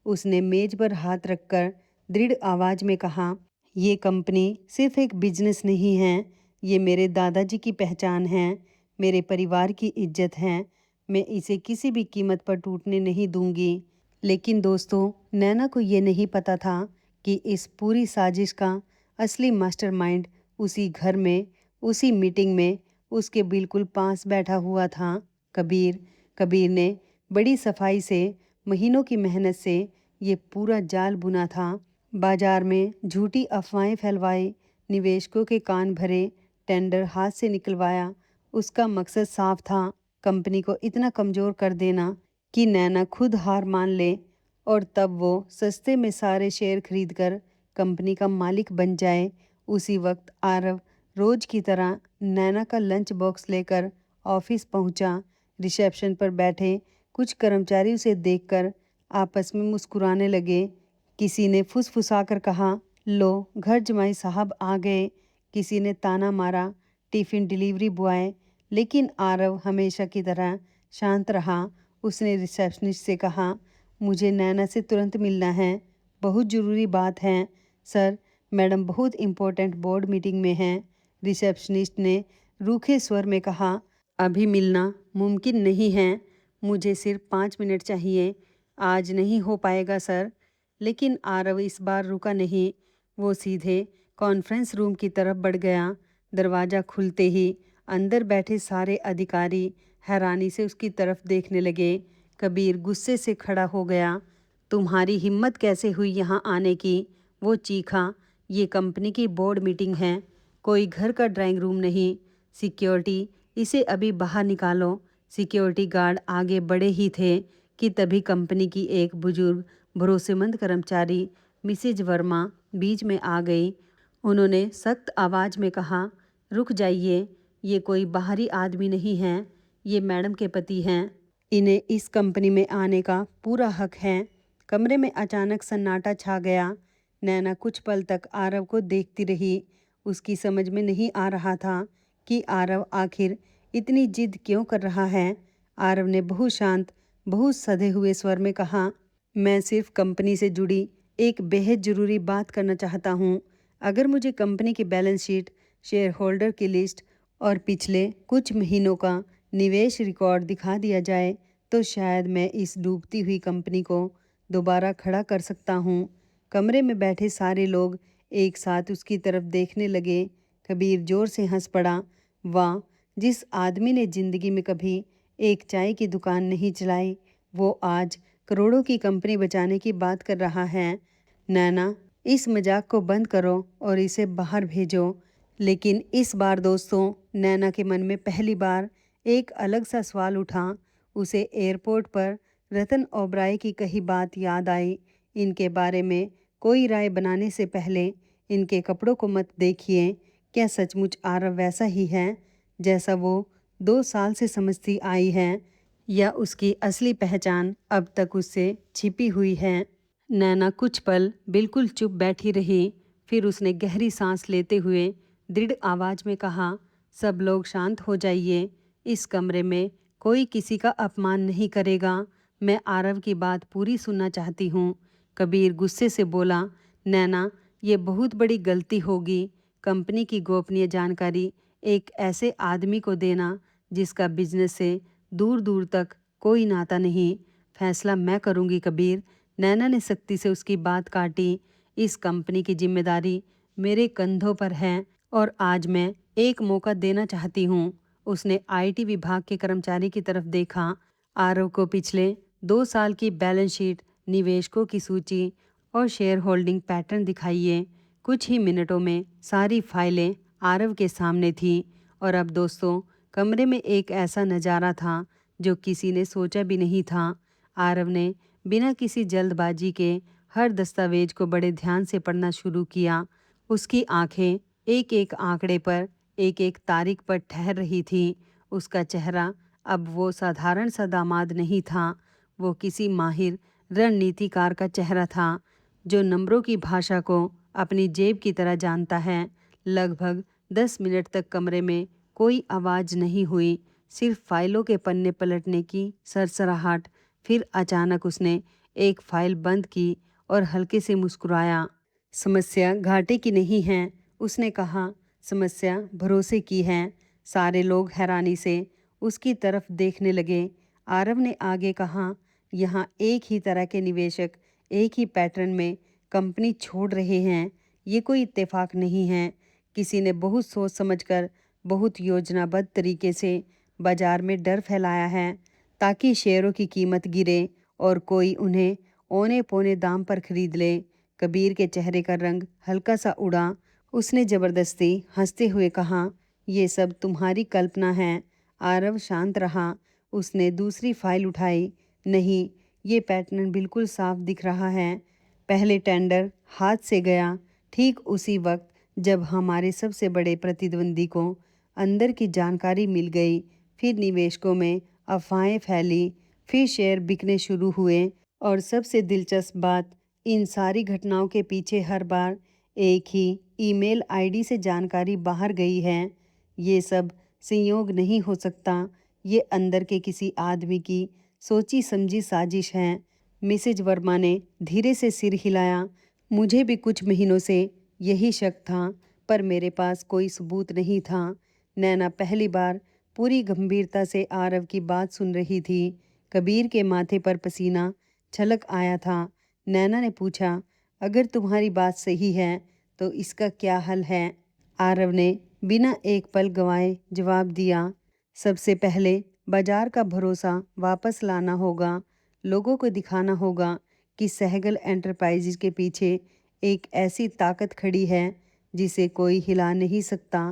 Speaker 1: उसने मेज पर हाथ रखकर दृढ़ आवाज में कहा, ये कंपनी सिर्फ एक बिजनेस नहीं है, ये मेरे दादाजी की पहचान है, मेरे परिवार की इज्जत है। मैं इसे किसी भी कीमत पर टूटने नहीं दूंगी। लेकिन दोस्तों, नैना को ये नहीं पता था कि इस पूरी साजिश का असली मास्टरमाइंड उसी घर में, उसी मीटिंग में उसके बिल्कुल पास बैठा हुआ था। कबीर। कबीर ने बड़ी सफाई से महीनों की मेहनत से ये पूरा जाल बुना था। बाजार में झूठी अफवाहें फैलवाई, निवेशकों के कान भरे, टेंडर हाथ से निकलवाया। उसका मकसद साफ था, कंपनी को इतना कमज़ोर कर देना कि नैना खुद हार मान ले और तब वो सस्ते में सारे शेयर खरीदकर कंपनी का मालिक बन जाए। उसी वक्त आरव रोज की तरह नैना का लंच बॉक्स लेकर ऑफिस पहुंचा। रिसेप्शन पर बैठे कुछ कर्मचारी उसे देखकर आपस में मुस्कुराने लगे। किसी ने फुसफुसाकर कहा, लो घर जमाई साहब आ गए। किसी ने ताना मारा, टिफ़िन डिलीवरी बॉय। लेकिन आरव हमेशा की तरह शांत रहा। उसने रिसेप्शनिस्ट से कहा, मुझे नैना से तुरंत मिलना है, बहुत ज़रूरी बात है। सर, मैडम बहुत इम्पोर्टेंट बोर्ड मीटिंग में हैं। रिसेप्शनिस्ट ने रूखे स्वर में कहा, अभी मिलना मुमकिन नहीं है, मुझे सिर्फ 5 मिनट चाहिए। आज नहीं हो पाएगा सर। लेकिन आरव इस बार रुका नहीं। वो सीधे कॉन्फ्रेंस रूम की तरफ बढ़ गया। दरवाज़ा खुलते ही अंदर बैठे सारे अधिकारी हैरानी से उसकी तरफ देखने लगे। कबीर गुस्से से खड़ा हो गया। तुम्हारी हिम्मत कैसे हुई यहाँ आने की? वो चीखा। ये कंपनी की बोर्ड मीटिंग है, कोई घर का ड्राइंग रूम नहीं। सिक्योरिटी, इसे अभी बाहर निकालो। सिक्योरिटी गार्ड आगे बढ़े ही थे कि तभी कंपनी की एक बुजुर्ग भरोसेमंद कर्मचारी मिसेज वर्मा बीच में आ गई। उन्होंने सख्त आवाज़ में कहा, रुक जाइए, ये कोई बाहरी आदमी नहीं है, ये मैडम के पति हैं। इन्हें इस कंपनी में आने का पूरा हक है। कमरे में अचानक सन्नाटा छा गया। नैना कुछ पल तक आरव को देखती रही। उसकी समझ में नहीं आ रहा था कि आरव आखिर इतनी जिद क्यों कर रहा है। आरव ने बहुत शांत, बहुत सधे हुए स्वर में कहा, मैं सिर्फ कंपनी से जुड़ी एक बेहद ज़रूरी बात करना चाहता हूँ। अगर मुझे कंपनी की बैलेंस शीट, शेयर होल्डर की लिस्ट और पिछले कुछ महीनों का निवेश रिकॉर्ड दिखा दिया जाए तो शायद मैं इस डूबती हुई कंपनी को दोबारा खड़ा कर सकता हूँ। कमरे में बैठे सारे लोग एक साथ उसकी तरफ देखने लगे। कबीर जोर से हंस पड़ा। वाह, जिस आदमी ने ज़िंदगी में कभी एक चाय की दुकान नहीं चलाई, वो आज करोड़ों की कंपनी बचाने की बात कर रहा है। नैना, इस मजाक को बंद करो और इसे बाहर भेजो। लेकिन इस बार दोस्तों, नैना के मन में पहली बार एक अलग सा सवाल उठा। उसे एयरपोर्ट पर रतन ओबराय की कही बात याद आई, इनके बारे में कोई राय बनाने से पहले इनके कपड़ों को मत देखिए। क्या सचमुच आरव वैसा ही है जैसा वो 2 साल से समझती आई है, या उसकी असली पहचान अब तक उससे छिपी हुई है? नैना कुछ पल बिल्कुल चुप बैठी रही। फिर उसने गहरी सांस लेते हुए दृढ़ आवाज़ में कहा, सब लोग शांत हो जाइए। इस कमरे में कोई किसी का अपमान नहीं करेगा। मैं आरव की बात पूरी सुनना चाहती हूँ। कबीर गुस्से से बोला, नैना, ये बहुत बड़ी गलती होगी कंपनी की गोपनीय जानकारी एक ऐसे आदमी को देना जिसका बिजनेस से दूर दूर तक कोई नाता नहीं। फैसला मैं करूँगी कबीर। नैना ने सख्ती से उसकी बात काटी। इस कंपनी की जिम्मेदारी मेरे कंधों पर है और आज मैं एक मौका देना चाहती हूँ। उसने आईटी विभाग के कर्मचारी की तरफ देखा। आरव को पिछले 2 साल की बैलेंस शीट, निवेशकों की सूची और शेयर होल्डिंग पैटर्न दिखाइए। कुछ ही मिनटों में सारी फाइलें आरव के सामने थीं और अब दोस्तों, कमरे में एक ऐसा नज़ारा था जो किसी ने सोचा भी नहीं था। आरव ने बिना किसी जल्दबाजी के हर दस्तावेज को बड़े ध्यान से पढ़ना शुरू किया। उसकी आंखें एक एक आंकड़े पर, एक एक तारीख पर ठहर रही थी। उसका चेहरा अब वो साधारण सा दामाद नहीं था, वो किसी माहिर रणनीतिकार का चेहरा था जो नंबरों की भाषा को अपनी जेब की तरह जानता है। लगभग 10 मिनट तक कमरे में कोई आवाज़ नहीं हुई, सिर्फ फाइलों के पन्ने पलटने की सरसराहट। फिर अचानक उसने एक फाइल बंद की और हल्के से मुस्कुराया। समस्या घाटे की नहीं है, उसने कहा, समस्या भरोसे की है। सारे लोग हैरानी से उसकी तरफ देखने लगे। आरव ने आगे कहा, यहाँ एक ही तरह के निवेशक एक ही पैटर्न में कंपनी छोड़ रहे हैं। ये कोई इत्तेफाक नहीं है। किसी ने बहुत सोच समझकर, बहुत योजनाबद्ध तरीके से बाजार में डर फैलाया है ताकि शेयरों की कीमत गिरे और कोई उन्हें औने पौने दाम पर खरीद ले। कबीर के चेहरे का रंग हल्का सा उड़ा। उसने जबरदस्ती हंसते हुए कहा, ये सब तुम्हारी कल्पना है। आरव शांत रहा। उसने दूसरी फाइल उठाई। नहीं, ये पैटर्न बिल्कुल साफ दिख रहा है। पहले टेंडर हाथ से गया ठीक उसी वक्त जब हमारे सबसे बड़े प्रतिद्वंदी को अंदर की जानकारी मिल गई। फिर निवेशकों में अफवाहें फैली, फिर शेयर बिकने शुरू हुए और सबसे दिलचस्प बात, इन सारी घटनाओं के पीछे हर बार एक ही ईमेल आईडी से जानकारी बाहर गई है। ये सब संयोग नहीं हो सकता। ये अंदर के किसी आदमी की सोची समझी साजिश है। मिसेज वर्मा ने धीरे से सिर हिलाया। मुझे भी कुछ महीनों से यही शक था, पर मेरे पास कोई सबूत नहीं था। नैना पहली बार पूरी गंभीरता से आरव की बात सुन रही थी। कबीर के माथे पर पसीना छलक आया था। नैना ने पूछा, अगर तुम्हारी बात सही है तो इसका क्या हल है? आरव ने बिना एक पल गंवाए जवाब दिया, सबसे पहले बाजार का भरोसा वापस लाना होगा। लोगों को दिखाना होगा कि सहगल एंटरप्राइजेज के पीछे एक ऐसी ताकत खड़ी है जिसे कोई हिला नहीं सकता।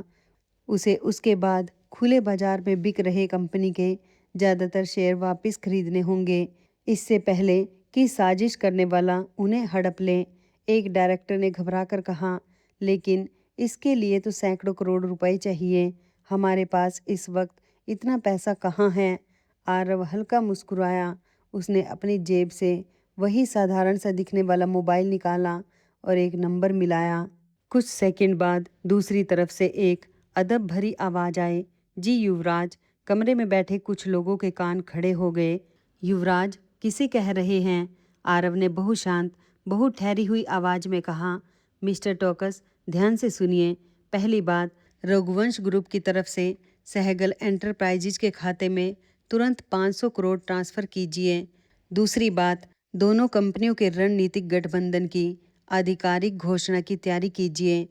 Speaker 1: उसे उसके बाद खुले बाजार में बिक रहे कंपनी के ज़्यादातर शेयर वापस खरीदने होंगे, इससे पहले कि साजिश करने वाला उन्हें हड़प ले। एक डायरेक्टर ने घबराकर कहा, लेकिन इसके लिए तो सैकड़ों करोड़ रुपए चाहिए। हमारे पास इस वक्त इतना पैसा कहाँ है? आरव हल्का मुस्कुराया। उसने अपनी जेब से वही साधारण सा दिखने वाला मोबाइल निकाला और एक नंबर मिलाया। कुछ सेकंड बाद दूसरी तरफ से एक अदब भरी आवाज़ आए, जी युवराज। कमरे में बैठे कुछ लोगों के कान खड़े हो गए। युवराज किसे कह रहे हैं? आरव ने बहुत शांत, बहुत ठहरी हुई आवाज़ में कहा, मिस्टर टोकस ध्यान से सुनिए। पहली बात, रघुवंश ग्रुप की तरफ से सहगल एंटरप्राइजेज के खाते में तुरंत 500 करोड़ ट्रांसफ़र कीजिए। दूसरी बात, दोनों कंपनियों के रणनीतिक गठबंधन की आधिकारिक घोषणा की तैयारी कीजिए।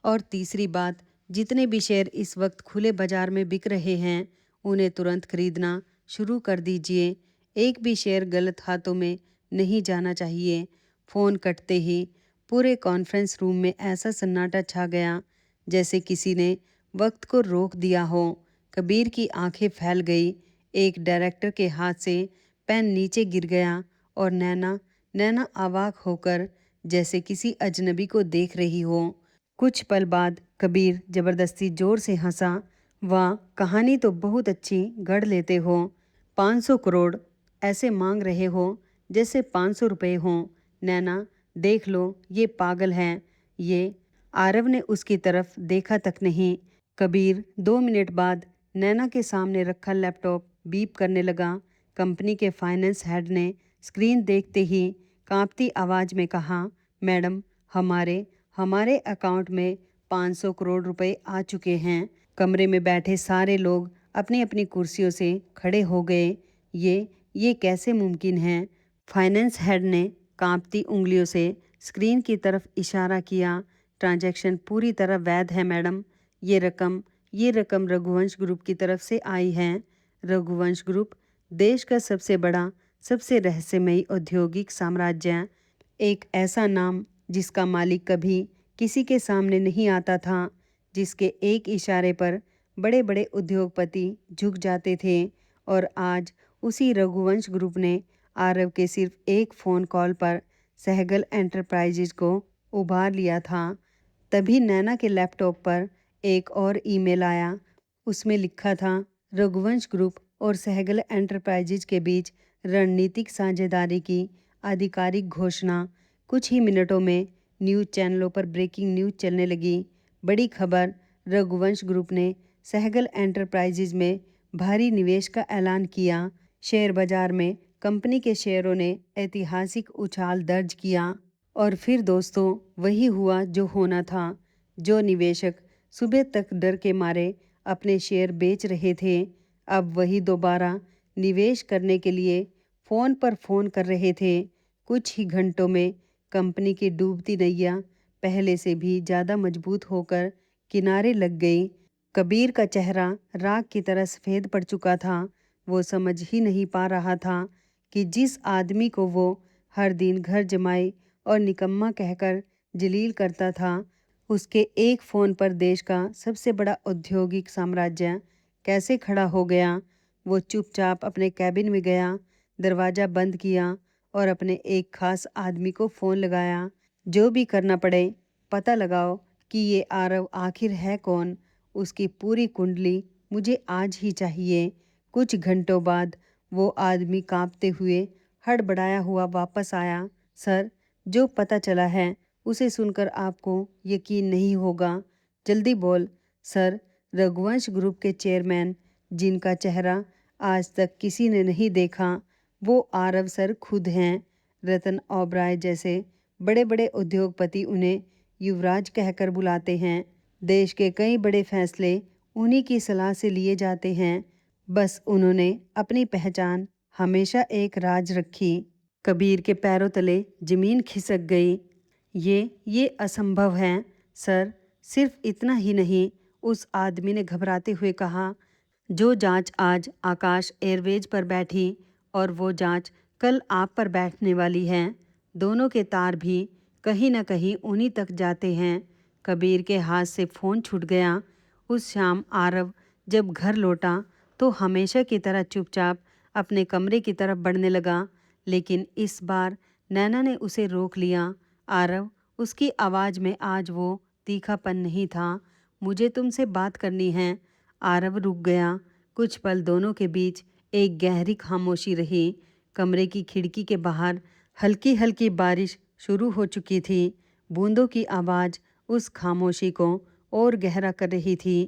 Speaker 1: और तीसरी बात, जितने भी शेयर इस वक्त खुले बाजार में बिक रहे हैं उन्हें तुरंत खरीदना शुरू कर दीजिए। एक भी शेयर गलत हाथों में नहीं जाना चाहिए। फ़ोन कटते ही पूरे कॉन्फ्रेंस रूम में ऐसा सन्नाटा छा गया जैसे किसी ने वक्त को रोक दिया हो। कबीर की आंखें फैल गई। एक डायरेक्टर के हाथ से पेन नीचे गिर गया और नैना नैना अवाक होकर जैसे किसी अजनबी को देख रही हो। कुछ पल बाद कबीर जबरदस्ती जोर से हंसा, वाह, कहानी तो बहुत अच्छी गढ़ लेते हो। 500 करोड़ ऐसे मांग रहे हो जैसे 500 रुपये हों। नैना, देख लो, ये पागल है। ये आरव ने उसकी तरफ देखा तक नहीं। कबीर 2 मिनट बाद नैना के सामने रखा लैपटॉप बीप करने लगा। कंपनी के फाइनेंस हेड ने स्क्रीन देखते ही कांपती आवाज़ में कहा, मैडम, हमारे हमारे अकाउंट में 500 करोड़ रुपए आ चुके हैं। कमरे में बैठे सारे लोग अपनी अपनी कुर्सियों से खड़े हो गए। ये कैसे मुमकिन है? फाइनेंस हेड ने कांपती उंगलियों से स्क्रीन की तरफ इशारा किया। ट्रांजैक्शन पूरी तरह वैध है मैडम। ये रकम रघुवंश ग्रुप की तरफ से आई है। रघुवंश ग्रुप देश का सबसे बड़ा, सबसे रहस्यमयी औद्योगिक साम्राज्य। एक ऐसा नाम जिसका मालिक कभी किसी के सामने नहीं आता था, जिसके एक इशारे पर बड़े बड़े उद्योगपति झुक जाते थे। और आज उसी रघुवंश ग्रुप ने आरव के सिर्फ एक फ़ोन कॉल पर सहगल एंटरप्राइजेज को उभार लिया था। तभी नैना के लैपटॉप पर एक और ईमेल आया। उसमें लिखा था, रघुवंश ग्रुप और सहगल एंटरप्राइजेज के बीच रणनीतिक साझेदारी की आधिकारिक घोषणा। कुछ ही मिनटों में न्यूज़ चैनलों पर ब्रेकिंग न्यूज़ चलने लगी। बड़ी खबर, रघुवंश ग्रुप ने सहगल एंटरप्राइजेज में भारी निवेश का ऐलान किया। शेयर बाजार में कंपनी के शेयरों ने ऐतिहासिक उछाल दर्ज किया। और फिर दोस्तों, वही हुआ जो होना था। जो निवेशक सुबह तक डर के मारे अपने शेयर बेच रहे थे, अब वही दोबारा निवेश करने के लिए फ़ोन पर फ़ोन कर रहे थे। कुछ ही घंटों में कंपनी की डूबती नैया पहले से भी ज़्यादा मजबूत होकर किनारे लग गई। कबीर का चेहरा राख की तरह सफ़ेद पड़ चुका था। वो समझ ही नहीं पा रहा था कि जिस आदमी को वो हर दिन घर जमाई और निकम्मा कहकर जलील करता था, उसके एक फ़ोन पर देश का सबसे बड़ा औद्योगिक साम्राज्य कैसे खड़ा हो गया। वो चुपचाप अपने कैबिन में गया, दरवाज़ा बंद किया और अपने एक खास आदमी को फ़ोन लगाया। जो भी करना पड़े पता लगाओ कि ये आरव आखिर है कौन। उसकी पूरी कुंडली मुझे आज ही चाहिए। कुछ घंटों बाद वो आदमी कांपते हुए हड़बड़ाया हुआ वापस आया। सर, जो पता चला है उसे सुनकर आपको यकीन नहीं होगा। जल्दी बोल। सर, रघुवंश ग्रुप के चेयरमैन, जिनका चेहरा आज तक किसी ने नहीं देखा, वो आरव सर खुद हैं। रतन ओबराय जैसे बड़े बड़े उद्योगपति उन्हें युवराज कहकर बुलाते हैं। देश के कई बड़े फैसले उन्हीं की सलाह से लिए जाते हैं। बस उन्होंने अपनी पहचान हमेशा एक राज रखी। कबीर के पैरों तले जमीन खिसक गई। ये असंभव है सर। सिर्फ इतना ही नहीं, उस आदमी ने घबराते हुए कहा, जो जांच आज आकाश एयरवेज पर बैठी और वो जांच कल आप पर बैठने वाली है, दोनों के तार भी कहीं न कहीं उन्हीं तक जाते हैं। कबीर के हाथ से फ़ोन छूट गया। उस शाम आरव जब घर लौटा तो हमेशा की तरह चुपचाप अपने कमरे की तरफ बढ़ने लगा, लेकिन इस बार नैना ने उसे रोक लिया। आरव, उसकी आवाज़ में आज वो तीखापन नहीं था। मुझे तुमसे बात करनी है। आरव रुक गया। कुछ पल दोनों के बीच एक गहरी खामोशी रही। कमरे की खिड़की के बाहर हल्की हल्की बारिश शुरू हो चुकी थी। बूंदों की आवाज़ उस खामोशी को और गहरा कर रही थी।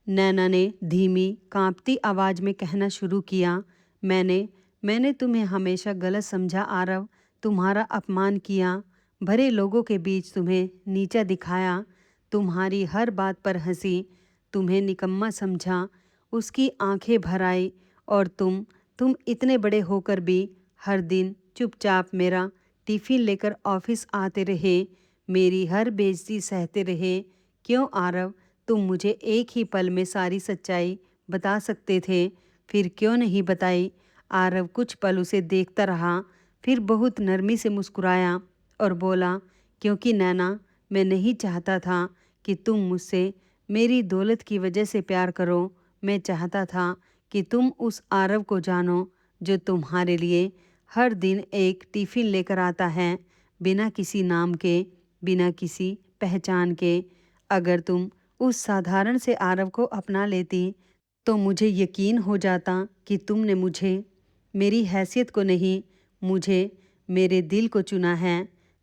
Speaker 1: नैना ने धीमी कांपती आवाज़ में कहना शुरू किया, मैंने तुम्हें हमेशा गलत समझा आरव। तुम्हारा अपमान किया, भरे लोगों के बीच तुम्हें नीचा दिखाया, तुम्हारी हर बात पर हंसी, तुम्हें निकम्मा समझा। उसकी आंखें भर आई और तुम इतने बड़े होकर भी हर दिन चुपचाप मेरा टिफ़िन लेकर ऑफिस आते रहे, मेरी हर बेइज्जती सहते रहे। क्यों आरव, तुम मुझे एक ही पल में सारी सच्चाई बता सकते थे, फिर क्यों नहीं बताई। आरव कुछ पल उसे देखता रहा, फिर बहुत नरमी से मुस्कुराया और बोला, क्योंकि नैना, मैं नहीं चाहता था कि तुम मुझसे मेरी दौलत की वजह से प्यार करो। मैं चाहता था कि तुम उस आरव को जानो जो तुम्हारे लिए हर दिन एक टिफ़िन लेकर आता है, बिना किसी नाम के, बिना किसी पहचान के। अगर तुम उस साधारण से आरव को अपना लेती तो मुझे यकीन हो जाता कि तुमने मुझे, मेरी हैसियत को नहीं, मुझे, मेरे दिल को चुना है।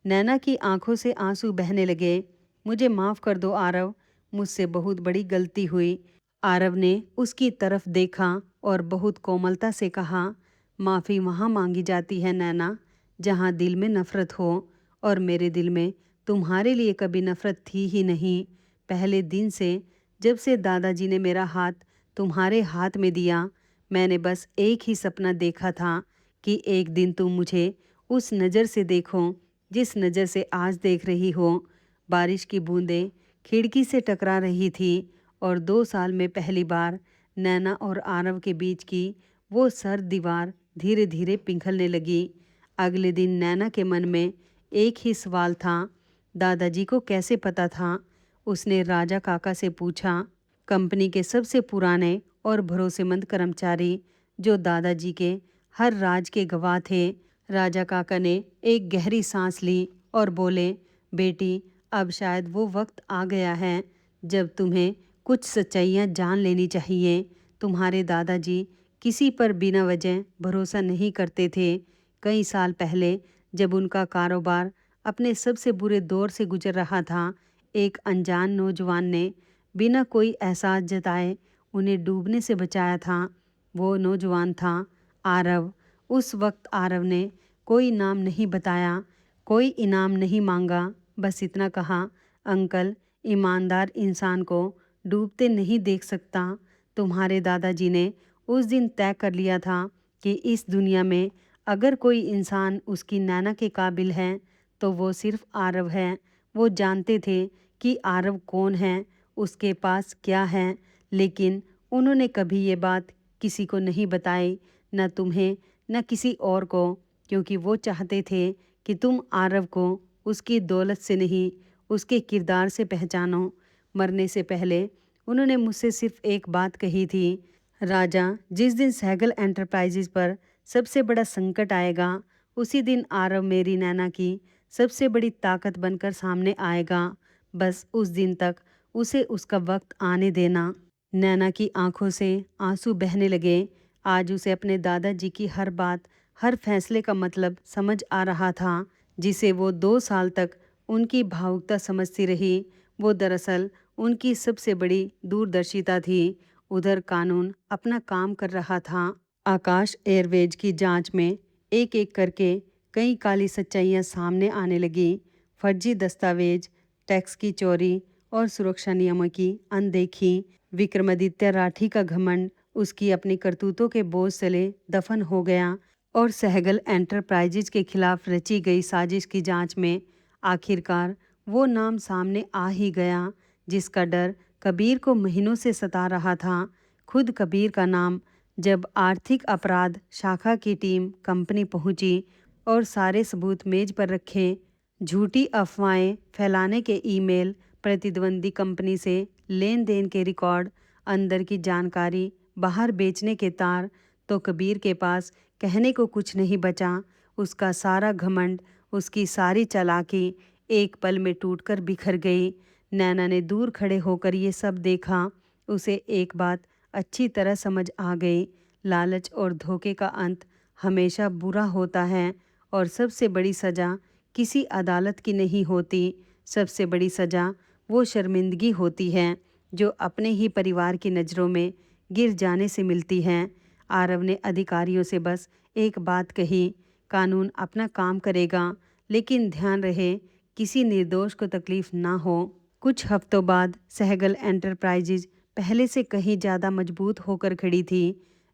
Speaker 1: नैना की आंखों से आंसू बहने लगे। मुझे माफ़ कर दो आरव, मुझसे बहुत बड़ी गलती हुई। आरव ने उसकी तरफ देखा और बहुत कोमलता से कहा, माफ़ी वहाँ मांगी जाती है नैना जहाँ दिल में नफ़रत हो, और मेरे दिल में तुम्हारे लिए कभी नफ़रत थी ही नहीं। पहले दिन से, जब से दादाजी ने मेरा हाथ तुम्हारे हाथ में दिया, मैंने बस एक ही सपना देखा था कि एक दिन तुम मुझे उस नज़र से देखो जिस नज़र से आज देख रही हो। बारिश की बूंदें खिड़की से टकरा रही थी और 2 साल में पहली बार नैना और आरव के बीच की वो सर्द दीवार धीरे धीरे पिघलने लगी। अगले दिन नैना के मन में एक ही सवाल था, दादाजी को कैसे पता था। उसने राजा काका से पूछा, कंपनी के सबसे पुराने और भरोसेमंद कर्मचारी, जो दादाजी के हर राज के गवाह थे। राजा काका ने एक गहरी सांस ली और बोले, बेटी, अब शायद वो वक्त आ गया है जब तुम्हें कुछ सच्चाइयाँ जान लेनी चाहिए। तुम्हारे दादाजी किसी पर बिना वजह भरोसा नहीं करते थे। कई साल पहले जब उनका कारोबार अपने सबसे बुरे दौर से गुजर रहा था, एक अनजान नौजवान ने बिना कोई एहसास जताए उन्हें डूबने से बचाया था। वो नौजवान था आरव। उस वक्त आरव ने कोई नाम नहीं बताया, कोई इनाम नहीं मांगा, बस इतना कहा, अंकल, ईमानदार इंसान को डूबते नहीं देख सकता। तुम्हारे दादाजी ने उस दिन तय कर लिया था कि इस दुनिया में अगर कोई इंसान उसकी नैना के काबिल है तो वो सिर्फ आरव है। वो जानते थे कि आरव कौन है, उसके पास क्या है, लेकिन उन्होंने कभी ये बात किसी को नहीं बताई, न तुम्हें न किसी और को, क्योंकि वो चाहते थे कि तुम आरव को उसकी दौलत से नहीं, उसके किरदार से पहचानो। मरने से पहले उन्होंने मुझसे सिर्फ एक बात कही थी, राजा, जिस दिन सहगल एंटरप्राइजेज पर सबसे बड़ा संकट आएगा, उसी दिन आरव मेरी नैना की सबसे बड़ी ताकत बनकर सामने आएगा। बस उस दिन तक उसे उसका वक्त आने देना। नैना की आंखों से आंसू बहने लगे। आज उसे अपने दादाजी की हर बात, हर फैसले का मतलब समझ आ रहा था, जिसे वो 2 साल तक उनकी भावुकता समझती रही। वो दरअसल उनकी सबसे बड़ी दूरदर्शिता थी। उधर कानून अपना काम कर रहा था। आकाश एयरवेज की जांच में एक एक करके कई काली सच्चाइयां सामने आने लगी। फर्जी दस्तावेज, टैक्स की चोरी और सुरक्षा नियमों की अनदेखी। विक्रमादित्य राठी का घमंड उसकी अपनी करतूतों के बोझ तले दफन हो गया और सहगल एंटरप्राइजेज के खिलाफ रची गई साजिश की जांच में आखिरकार वो नाम सामने आ ही गया जिसका डर कबीर को महीनों से सता रहा था। खुद कबीर का नाम। जब आर्थिक अपराध शाखा की टीम कंपनी पहुंची और सारे सबूत मेज पर रखे, झूठी अफवाहें फैलाने के ईमेल, प्रतिद्वंदी कंपनी से लेन देन के रिकॉर्ड, अंदर की जानकारी बाहर बेचने के तार, तो कबीर के पास कहने को कुछ नहीं बचा। उसका सारा घमंड, उसकी सारी चालाकी एक पल में टूटकर बिखर गई। नैना ने दूर खड़े होकर ये सब देखा। उसे एक बात अच्छी तरह समझ आ गई, लालच और धोखे का अंत हमेशा बुरा होता है और सबसे बड़ी सज़ा किसी अदालत की नहीं होती। सबसे बड़ी सज़ा वो शर्मिंदगी होती है जो अपने ही परिवार की नज़रों में गिर जाने से मिलती है। आरव ने अधिकारियों से बस एक बात कही, कानून अपना काम करेगा, लेकिन ध्यान रहे किसी निर्दोष को तकलीफ ना हो। कुछ हफ्तों बाद सहगल एंटरप्राइजेज पहले से कहीं ज़्यादा मजबूत होकर खड़ी थी।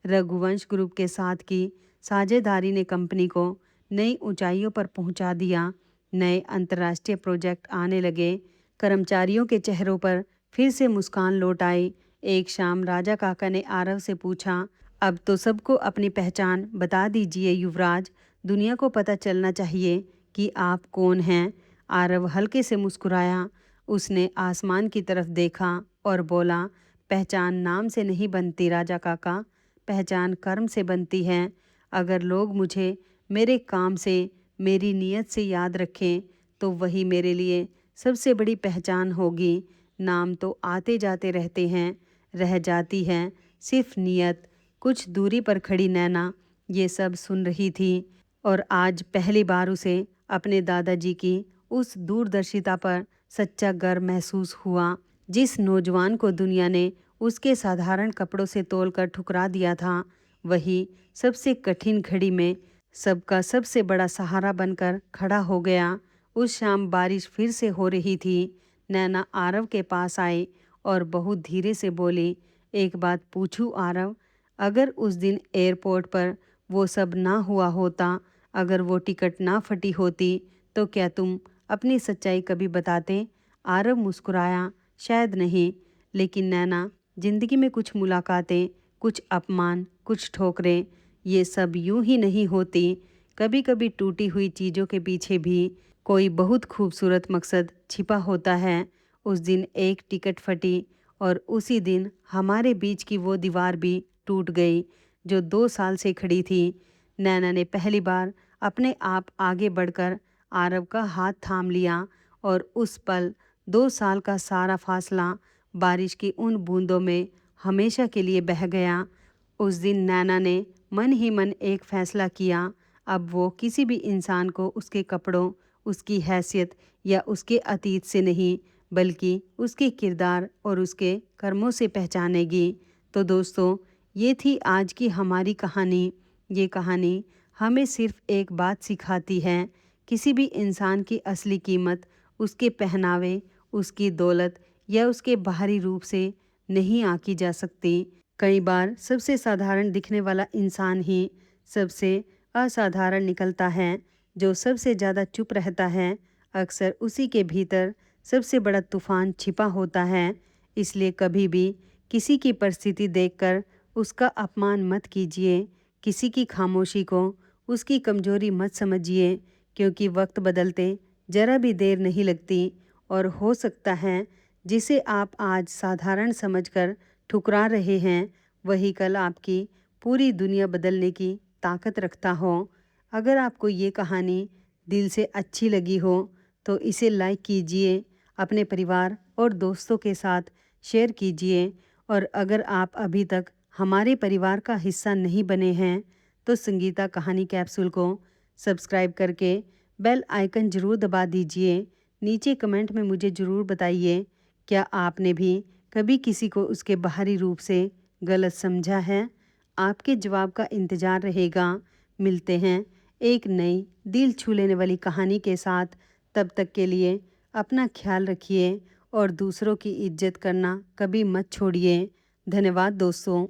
Speaker 1: रघुवंश ग्रुप के साथ की साझेदारी ने कंपनी को नई ऊंचाइयों पर पहुंचा दिया। नए अंतर्राष्ट्रीय प्रोजेक्ट आने लगे। कर्मचारियों के चेहरों पर फिर से मुस्कान लौट आई। एक शाम राजा काका ने आरव से पूछा, अब तो सबको अपनी पहचान बता दीजिए युवराज, दुनिया को पता चलना चाहिए कि आप कौन हैं। आरव हल्के से मुस्कुराया। उसने आसमान की तरफ देखा और बोला, पहचान नाम से नहीं बनती राजा काका, पहचान कर्म से बनती है। अगर लोग मुझे मेरे काम से, मेरी नीयत से याद रखें तो वही मेरे लिए सबसे बड़ी पहचान होगी। नाम तो आते जाते रहते हैं, रह जाती है सिर्फ नीयत। कुछ दूरी पर खड़ी नैना ये सब सुन रही थी और आज पहली बार उसे अपने दादाजी की उस दूरदर्शिता पर सच्चा गर्व महसूस हुआ। जिस नौजवान को दुनिया ने उसके साधारण कपड़ों से तोलकर ठुकरा दिया था, वही सबसे कठिन घड़ी में सबका सबसे बड़ा सहारा बनकर खड़ा हो गया। उस शाम बारिश फिर से हो रही थी। नैना आरव के पास आई और बहुत धीरे से बोली, एक बात पूछूं आरव, अगर उस दिन एयरपोर्ट पर वो सब ना हुआ होता, अगर वो टिकट ना फटी होती, तो क्या तुम अपनी सच्चाई कभी बताते? आरव मुस्कुराया, शायद नहीं, लेकिन नैना, जिंदगी में कुछ मुलाकातें, कुछ अपमान, कुछ ठोकरें, ये सब यूं ही नहीं होती। कभी कभी टूटी हुई चीज़ों के पीछे भी कोई बहुत खूबसूरत मकसद छिपा होता है। उस दिन एक टिकट फटी और उसी दिन हमारे बीच की वो दीवार भी टूट गई जो 2 साल से खड़ी थी। नैना ने पहली बार अपने आप आगे बढ़कर आरव का हाथ थाम लिया और उस पल 2 साल का सारा फासला बारिश की उन बूंदों में हमेशा के लिए बह गया। उस दिन नैना ने मन ही मन एक फैसला किया, अब वो किसी भी इंसान को उसके कपड़ों, उसकी हैसियत या उसके अतीत से नहीं, बल्कि उसके किरदार और उसके कर्मों से पहचानेगी। तो दोस्तों, ये थी आज की हमारी कहानी। ये कहानी हमें सिर्फ एक बात सिखाती है, किसी भी इंसान की असली कीमत उसके पहनावे, उसकी दौलत या उसके बाहरी रूप से नहीं आंकी जा सकती। कई बार सबसे साधारण दिखने वाला इंसान ही सबसे असाधारण निकलता है। जो सबसे ज़्यादा चुप रहता है, अक्सर उसी के भीतर सबसे बड़ा तूफान छिपा होता है। इसलिए कभी भी किसी की परिस्थिति देखकर उसका अपमान मत कीजिए, किसी की खामोशी को उसकी कमजोरी मत समझिए, क्योंकि वक्त बदलते जरा भी देर नहीं लगती और हो सकता है जिसे आप आज साधारण समझकर ठुकरा रहे हैं वही कल आपकी पूरी दुनिया बदलने की ताकत रखता हो। अगर आपको ये कहानी दिल से अच्छी लगी हो तो इसे लाइक कीजिए, अपने परिवार और दोस्तों के साथ शेयर कीजिए और अगर आप अभी तक हमारे परिवार का हिस्सा नहीं बने हैं तो संगीता कहानी कैप्सूल को सब्सक्राइब करके बेल आइकन ज़रूर दबा दीजिए। नीचे कमेंट में मुझे ज़रूर बताइए, क्या आपने भी कभी किसी को उसके बाहरी रूप से गलत समझा है? आपके जवाब का इंतज़ार रहेगा। मिलते हैं एक नई दिल छू लेने वाली कहानी के साथ। तब तक के लिए अपना ख्याल रखिए और दूसरों की इज्जत करना कभी मत छोड़िए। धन्यवाद दोस्तों।